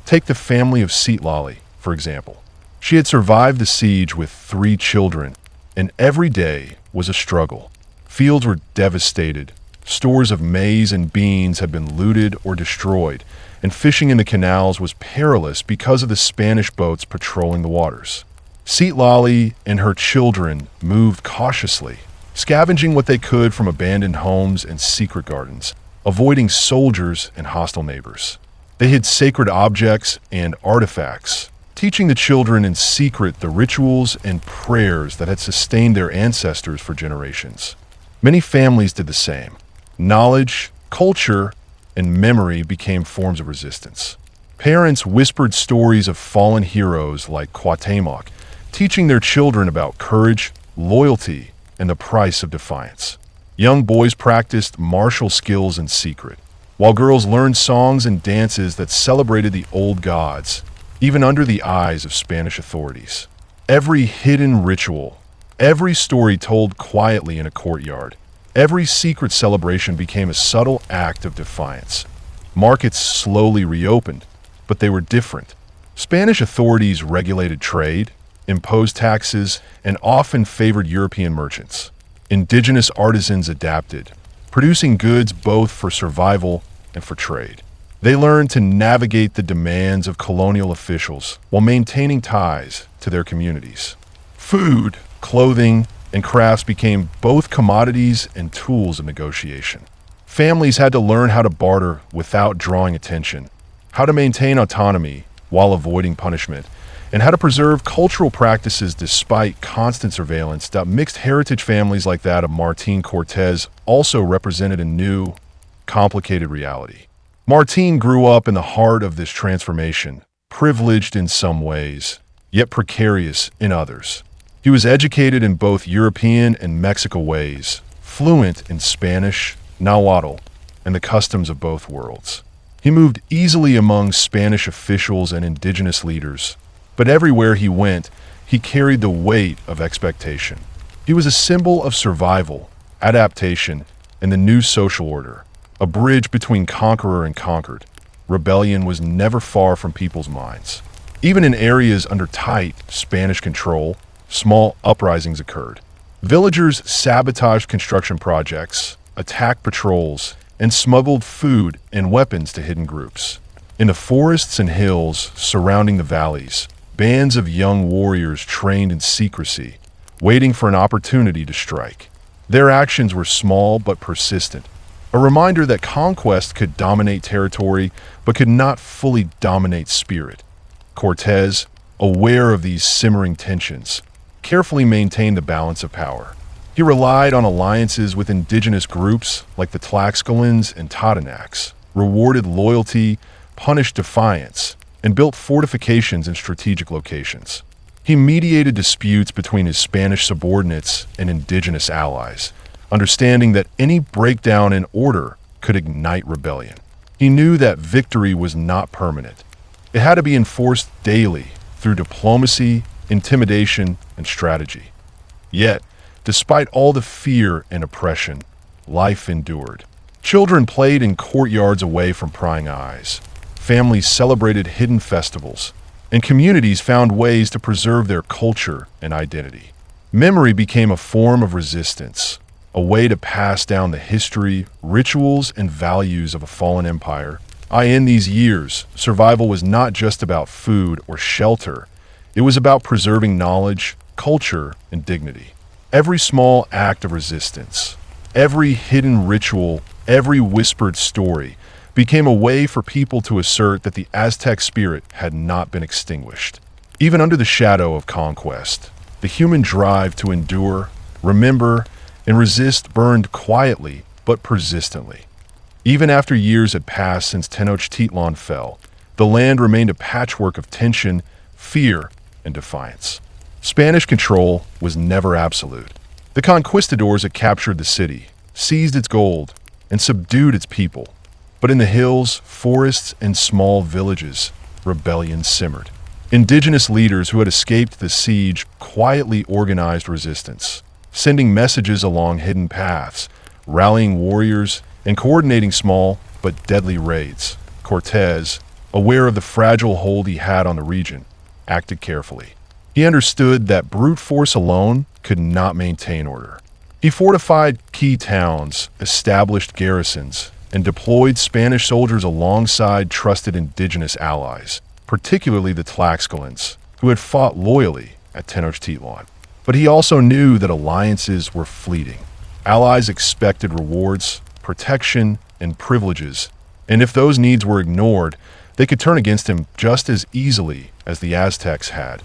Take the family of Citlali, for example. She had survived the siege with 3 children, and every day was a struggle. Fields were devastated, stores of maize and beans had been looted or destroyed, and fishing in the canals was perilous because of the Spanish boats patrolling the waters. Citlali and her children moved cautiously, scavenging what they could from abandoned homes and secret gardens, avoiding soldiers and hostile neighbors. They hid sacred objects and artifacts, teaching the children in secret the rituals and prayers that had sustained their ancestors for generations. Many families did the same. Knowledge, culture, and memory became forms of resistance. Parents whispered stories of fallen heroes like Cuauhtémoc, teaching their children about courage, loyalty, and the price of defiance. Young boys practiced martial skills in secret, while girls learned songs and dances that celebrated the old gods, even under the eyes of Spanish authorities. Every hidden ritual, every story told quietly in a courtyard, every secret celebration became a subtle act of defiance. Markets slowly reopened, but they were different. Spanish authorities regulated trade, imposed taxes, and often favored European merchants. Indigenous artisans adapted, producing goods both for survival and for trade. They learned to navigate the demands of colonial officials while maintaining ties to their communities. Food, clothing, and crafts became both commodities and tools of negotiation. Families had to learn how to barter without drawing attention, how to maintain autonomy while avoiding punishment, and how to preserve cultural practices despite constant surveillance. That mixed heritage families like that of Martín Cortés also represented a new, complicated reality. Martín grew up in the heart of this transformation, privileged in some ways, yet precarious in others. He was educated in both European and Mexican ways, fluent in Spanish, Nahuatl, and the customs of both worlds. He moved easily among Spanish officials and indigenous leaders, but everywhere he went, he carried the weight of expectation. He was a symbol of survival, adaptation, and the new social order, a bridge between conqueror and conquered. Rebellion was never far from people's minds. Even in areas under tight Spanish control, small uprisings occurred. Villagers sabotaged construction projects, attacked patrols, and smuggled food and weapons to hidden groups. In the forests and hills surrounding the valleys, bands of young warriors trained in secrecy, waiting for an opportunity to strike. Their actions were small but persistent, a reminder that conquest could dominate territory but could not fully dominate spirit. Cortés, aware of these simmering tensions, carefully maintained the balance of power. He relied on alliances with indigenous groups like the Tlaxcalans and Totonacs, rewarded loyalty, punished defiance, and built fortifications in strategic locations. He mediated disputes between his Spanish subordinates and indigenous allies, understanding that any breakdown in order could ignite rebellion. He knew that victory was not permanent. It had to be enforced daily through diplomacy, intimidation, and strategy. Yet, despite all the fear and oppression, life endured. Children played in courtyards away from prying eyes. Families celebrated hidden festivals, and communities found ways to preserve their culture and identity. Memory became a form of resistance, a way to pass down the history, rituals, and values of a fallen empire. In these years, survival was not just about food or shelter. It was about preserving knowledge, culture, and dignity. Every small act of resistance, every hidden ritual, every whispered story became a way for people to assert that the Aztec spirit had not been extinguished. Even under the shadow of conquest, the human drive to endure, remember, and resist burned quietly but persistently. Even after years had passed since Tenochtitlan fell, the land remained a patchwork of tension, fear, and defiance. Spanish control was never absolute. The conquistadors had captured the city, seized its gold, and subdued its people. But in the hills, forests, and small villages, rebellion simmered. Indigenous leaders who had escaped the siege quietly organized resistance, sending messages along hidden paths, rallying warriors, and coordinating small but deadly raids. Cortés, aware of the fragile hold he had on the region, acted carefully. He understood that brute force alone could not maintain order. He fortified key towns, established garrisons, and deployed Spanish soldiers alongside trusted indigenous allies, particularly the Tlaxcalans, who had fought loyally at Tenochtitlan. But he also knew that alliances were fleeting. Allies expected rewards, protection, and privileges, and if those needs were ignored, they could turn against him just as easily as the Aztecs had.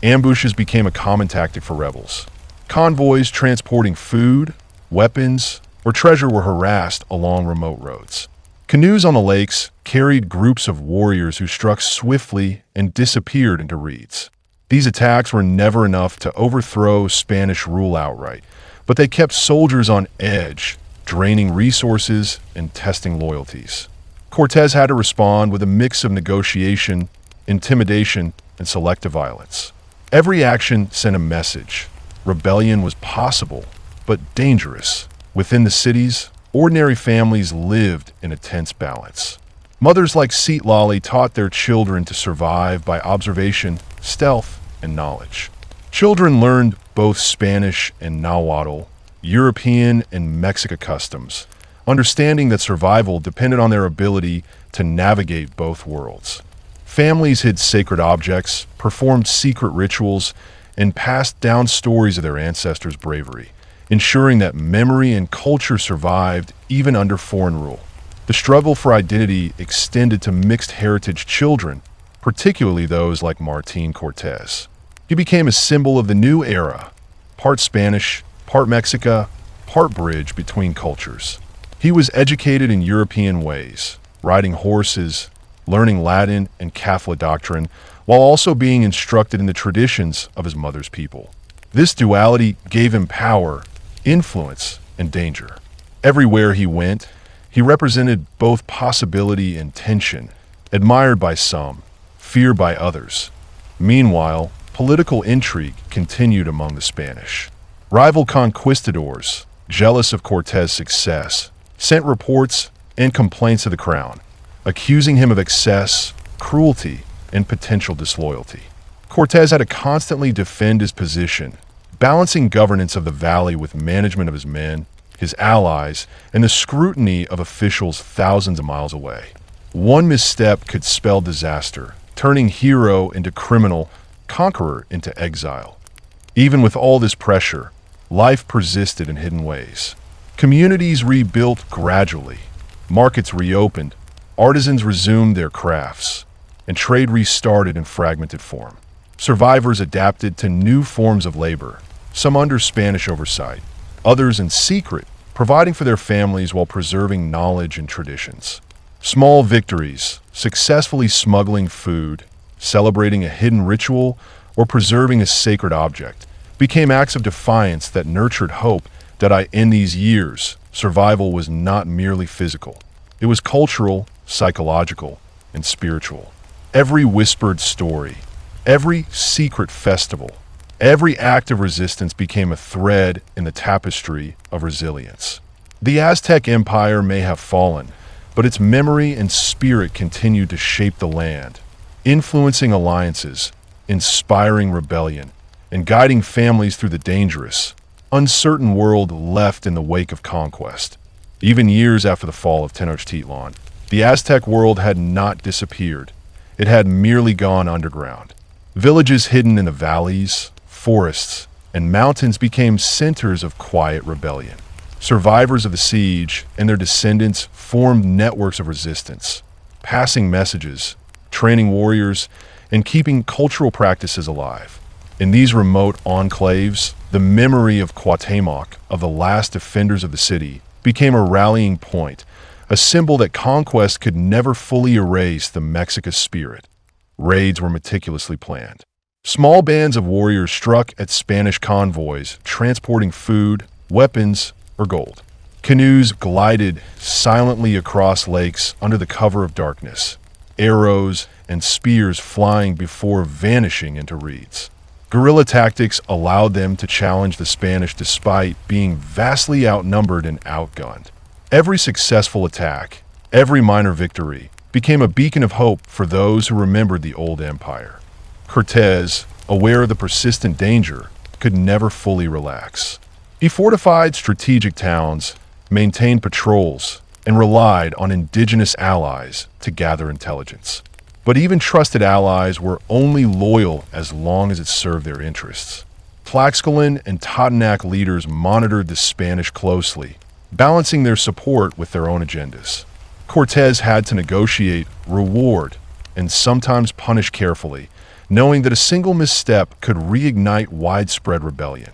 Ambushes became a common tactic for rebels. Convoys transporting food, weapons, or treasure were harassed along remote roads. Canoes on the lakes carried groups of warriors who struck swiftly and disappeared into reeds. These attacks were never enough to overthrow Spanish rule outright, but they kept soldiers on edge, draining resources and testing loyalties. Cortés had to respond with a mix of negotiation, intimidation, and selective violence. Every action sent a message. Rebellion was possible, but dangerous. Within the cities, ordinary families lived in a tense balance. Mothers like Citlali taught their children to survive by observation, stealth, and knowledge. Children learned both Spanish and Nahuatl, European and Mexica customs, understanding that survival depended on their ability to navigate both worlds. Families hid sacred objects, performed secret rituals, and passed down stories of their ancestors' bravery, ensuring that memory and culture survived even under foreign rule. The struggle for identity extended to mixed heritage children, particularly those like Hernán Cortés. He became a symbol of the new era, part Spanish, part Mexica, part bridge between cultures. He was educated in European ways, riding horses, learning Latin and Catholic doctrine, while also being instructed in the traditions of his mother's people. This duality gave him power, influence, and danger. Everywhere he went, he represented both possibility and tension, admired by some, feared by others. Meanwhile, political intrigue continued among the Spanish. Rival conquistadors, jealous of Cortés' success, sent reports and complaints to the crown, accusing him of excess, cruelty, and potential disloyalty. Cortés had to constantly defend his position, balancing governance of the valley with management of his men, his allies, and the scrutiny of officials thousands of miles away. One misstep could spell disaster, turning hero into criminal, conqueror into exile. Even with all this pressure, life persisted in hidden ways. Communities rebuilt gradually, markets reopened, artisans resumed their crafts, and trade restarted in fragmented form. Survivors adapted to new forms of labor, some under Spanish oversight, others in secret, providing for their families while preserving knowledge and traditions. Small victories, successfully smuggling food, celebrating a hidden ritual, or preserving a sacred object, became acts of defiance that nurtured hope that in these years, survival was not merely physical. It was cultural, psychological, and spiritual. Every whispered story, every secret festival, every act of resistance became a thread in the tapestry of resilience. The Aztec Empire may have fallen, but its memory and spirit continued to shape the land, influencing alliances, inspiring rebellion, and guiding families through the dangerous, uncertain world left in the wake of conquest. Even years after the fall of Tenochtitlan, the Aztec world had not disappeared. It had merely gone underground. Villages hidden in the valleys, forests, and mountains became centers of quiet rebellion. Survivors of the siege and their descendants formed networks of resistance, passing messages, training warriors, and keeping cultural practices alive. In these remote enclaves, the memory of Cuauhtémoc, of the last defenders of the city, became a rallying point, a symbol that conquest could never fully erase the Mexica spirit. Raids were meticulously planned. Small bands of warriors struck at Spanish convoys, transporting food, weapons, or gold. Canoes glided silently across lakes under the cover of darkness, arrows and spears flying before vanishing into reeds. Guerrilla tactics allowed them to challenge the Spanish despite being vastly outnumbered and outgunned. Every successful attack, every minor victory, became a beacon of hope for those who remembered the old empire. Cortés, aware of the persistent danger, could never fully relax. He fortified strategic towns, maintained patrols, and relied on indigenous allies to gather intelligence. But even trusted allies were only loyal as long as it served their interests. Tlaxcalan and Totonac leaders monitored the Spanish closely, balancing their support with their own agendas. Cortés had to negotiate, reward, and sometimes punish carefully, knowing that a single misstep could reignite widespread rebellion.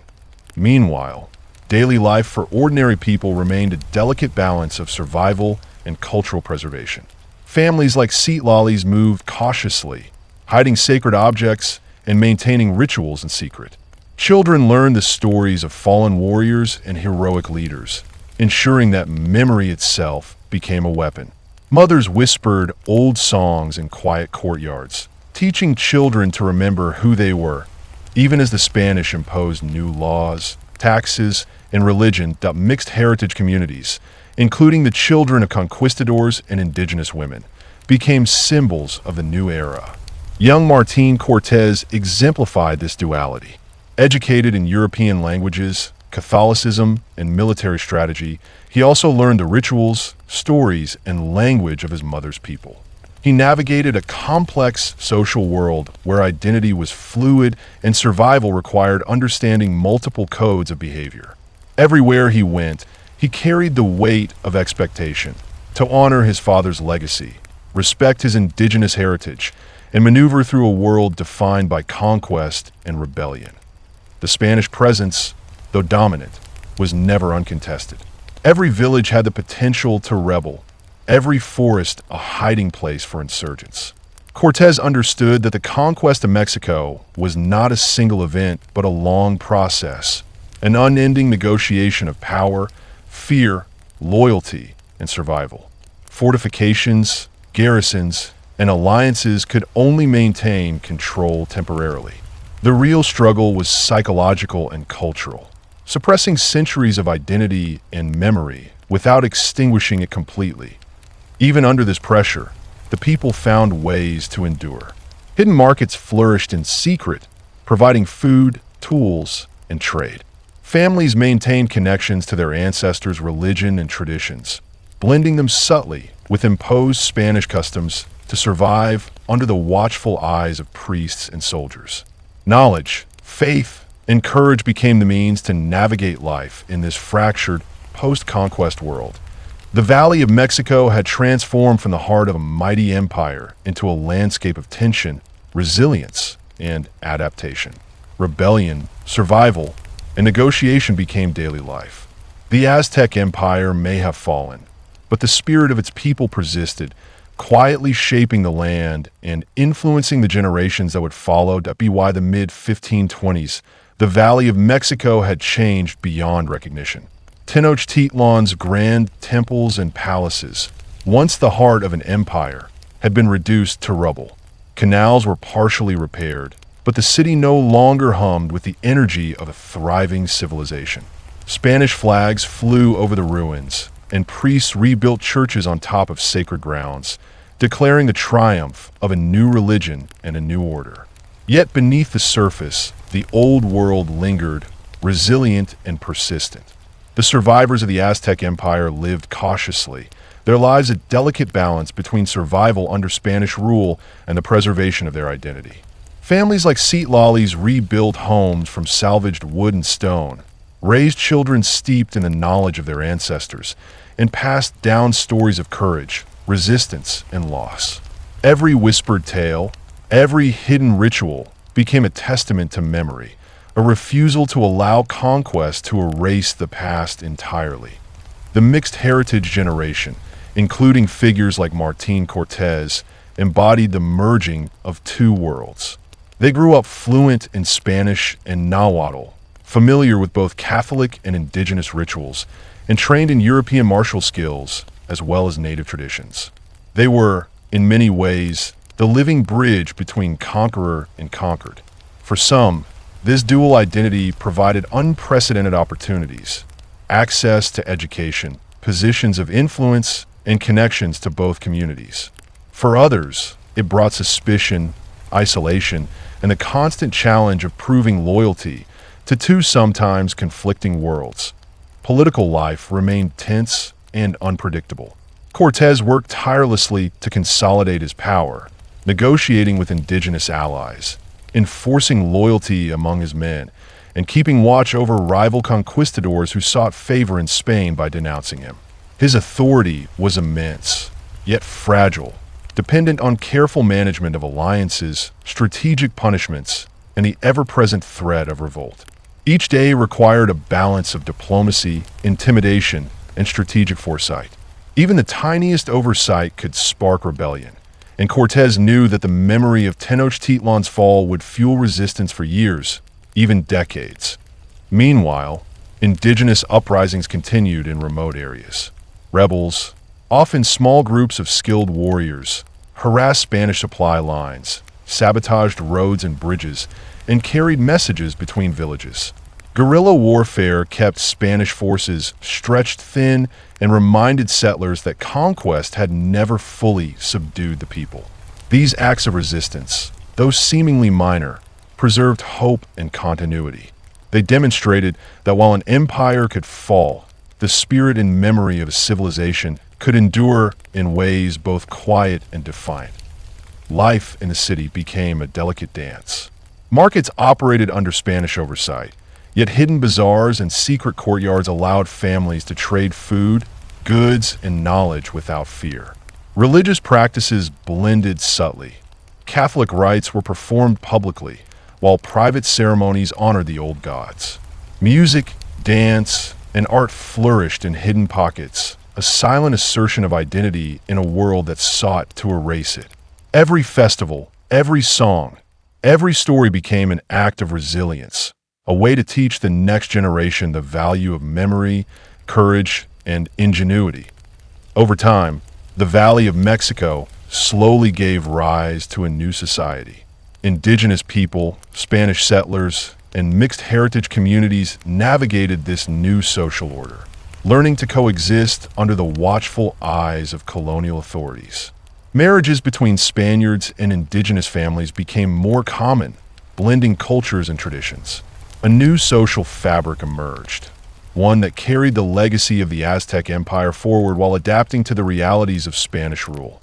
Meanwhile, daily life for ordinary people remained a delicate balance of survival and cultural preservation. Families like Citlali's moved cautiously, hiding sacred objects and maintaining rituals in secret. Children learned the stories of fallen warriors and heroic leaders, ensuring that memory itself became a weapon. Mothers whispered old songs in quiet courtyards, teaching children to remember who they were, even as the Spanish imposed new laws, taxes, and religion that mixed heritage communities, including the children of conquistadors and indigenous women, became symbols of the new era. Young Martín Cortés exemplified this duality. Educated in European languages, Catholicism, and military strategy, he also learned the rituals, stories, and language of his mother's people. He navigated a complex social world where identity was fluid and survival required understanding multiple codes of behavior. Everywhere he went, he carried the weight of expectation to honor his father's legacy, respect his indigenous heritage, and maneuver through a world defined by conquest and rebellion. The Spanish presence, though dominant, was never uncontested. Every village had the potential to rebel, every forest a hiding place for insurgents. Cortés understood that the conquest of Mexico was not a single event, but a long process, an unending negotiation of power, fear, loyalty, and survival. Fortifications, garrisons, and alliances could only maintain control temporarily. The real struggle was psychological and cultural, suppressing centuries of identity and memory without extinguishing it completely. Even under this pressure, the people found ways to endure. Hidden markets flourished in secret, providing food, tools, and trade. Families maintained connections to their ancestors' religion and traditions, blending them subtly with imposed Spanish customs to survive under the watchful eyes of priests and soldiers. Knowledge, faith, and courage became the means to navigate life in this fractured, post-conquest world. The Valley of Mexico had transformed from the heart of a mighty empire into a landscape of tension, resilience, and adaptation. Rebellion, survival, and negotiation became daily life. The Aztec Empire may have fallen, but the spirit of its people persisted, quietly shaping the land and influencing the generations that would follow. By the mid-1520s, the Valley of Mexico had changed beyond recognition. Tenochtitlan's grand temples and palaces, once the heart of an empire, had been reduced to rubble. Canals were partially repaired, but the city no longer hummed with the energy of a thriving civilization. Spanish flags flew over the ruins, and priests rebuilt churches on top of sacred grounds, declaring the triumph of a new religion and a new order. Yet beneath the surface, the old world lingered, resilient and persistent. The survivors of the Aztec Empire lived cautiously, their lives a delicate balance between survival under Spanish rule and the preservation of their identity. Families like Citlali's rebuilt homes from salvaged wood and stone, raised children steeped in the knowledge of their ancestors, and passed down stories of courage, resistance, and loss. Every whispered tale, every hidden ritual became a testament to memory, a refusal to allow conquest to erase the past entirely. The mixed heritage generation, including figures like Martín Cortés, embodied the merging of two worlds. They grew up fluent in Spanish and Nahuatl, familiar with both Catholic and indigenous rituals, and trained in European martial skills as well as native traditions. They were, in many ways, the living bridge between conqueror and conquered. For some, this dual identity provided unprecedented opportunities, access to education, positions of influence, and connections to both communities. For others, it brought suspicion, isolation, and the constant challenge of proving loyalty to two sometimes conflicting worlds. Political life remained tense and unpredictable. Cortés worked tirelessly to consolidate his power, negotiating with indigenous allies, enforcing loyalty among his men, and keeping watch over rival conquistadors who sought favor in Spain by denouncing him. His authority was immense, yet fragile, dependent on careful management of alliances, strategic punishments, and the ever-present threat of revolt. Each day required a balance of diplomacy, intimidation, and strategic foresight. Even the tiniest oversight could spark rebellion, and Cortés knew that the memory of Tenochtitlan's fall would fuel resistance for years, even decades. Meanwhile, indigenous uprisings continued in remote areas. Rebels, often small groups of skilled warriors, harassed Spanish supply lines, sabotaged roads and bridges, and carried messages between villages. Guerrilla warfare kept Spanish forces stretched thin and reminded settlers that conquest had never fully subdued the people. These acts of resistance, though seemingly minor, preserved hope and continuity. They demonstrated that while an empire could fall, the spirit and memory of a civilization could endure in ways both quiet and defiant. Life in the city became a delicate dance. Markets operated under Spanish oversight, yet hidden bazaars and secret courtyards allowed families to trade food, goods, and knowledge without fear. Religious practices blended subtly. Catholic rites were performed publicly, while private ceremonies honored the old gods. Music, dance, and art flourished in hidden pockets, a silent assertion of identity in a world that sought to erase it. Every festival, every song, every story became an act of resilience, a way to teach the next generation the value of memory, courage, and ingenuity. Over time, the Valley of Mexico slowly gave rise to a new society. Indigenous people, Spanish settlers, and mixed heritage communities navigated this new social order, learning to coexist under the watchful eyes of colonial authorities. Marriages between Spaniards and indigenous families became more common, blending cultures and traditions. A new social fabric emerged, one that carried the legacy of the Aztec Empire forward while adapting to the realities of Spanish rule.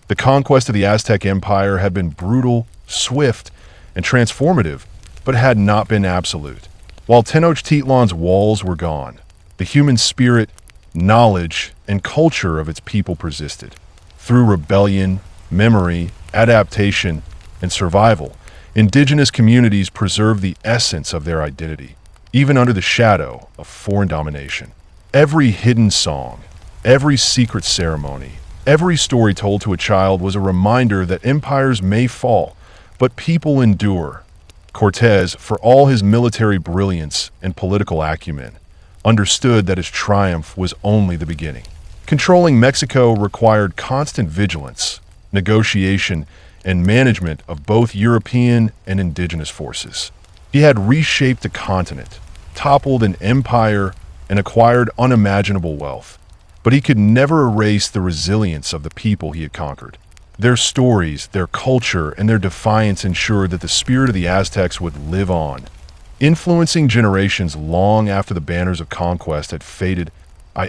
The conquest of the Aztec Empire had been brutal, swift, and transformative, but had not been absolute. While Tenochtitlan's walls were gone, the human spirit, knowledge, and culture of its people persisted. Through rebellion, memory, adaptation, and survival, indigenous communities preserved the essence of their identity, even under the shadow of foreign domination. Every hidden song, every secret ceremony, every story told to a child was a reminder that empires may fall, but people endure. Cortés, for all his military brilliance and political acumen, understood that his triumph was only the beginning. Controlling Mexico required constant vigilance, negotiation, and management of both European and indigenous forces. He had reshaped a continent, toppled an empire, and acquired unimaginable wealth. But he could never erase the resilience of the people he had conquered. Their stories, their culture, and their defiance ensured that the spirit of the Aztecs would live on, influencing generations long after the banners of conquest had faded.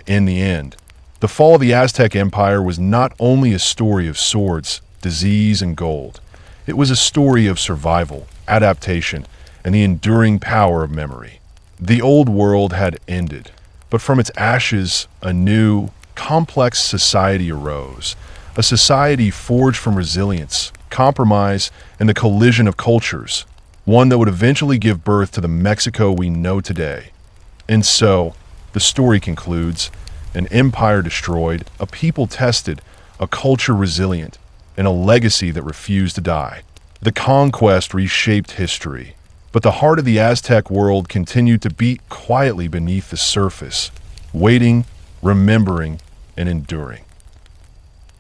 In the end, the fall of the Aztec Empire was not only a story of swords, disease, and gold. It was a story of survival, adaptation, and the enduring power of memory. The old world had ended, but from its ashes, a new, complex society arose. A society forged from resilience, compromise, and the collision of cultures, one that would eventually give birth to the Mexico we know today. And so, the story concludes, an empire destroyed, a people tested, a culture resilient, and a legacy that refused to die. The conquest reshaped history, but the heart of the Aztec world continued to beat quietly beneath the surface, waiting, remembering, and enduring.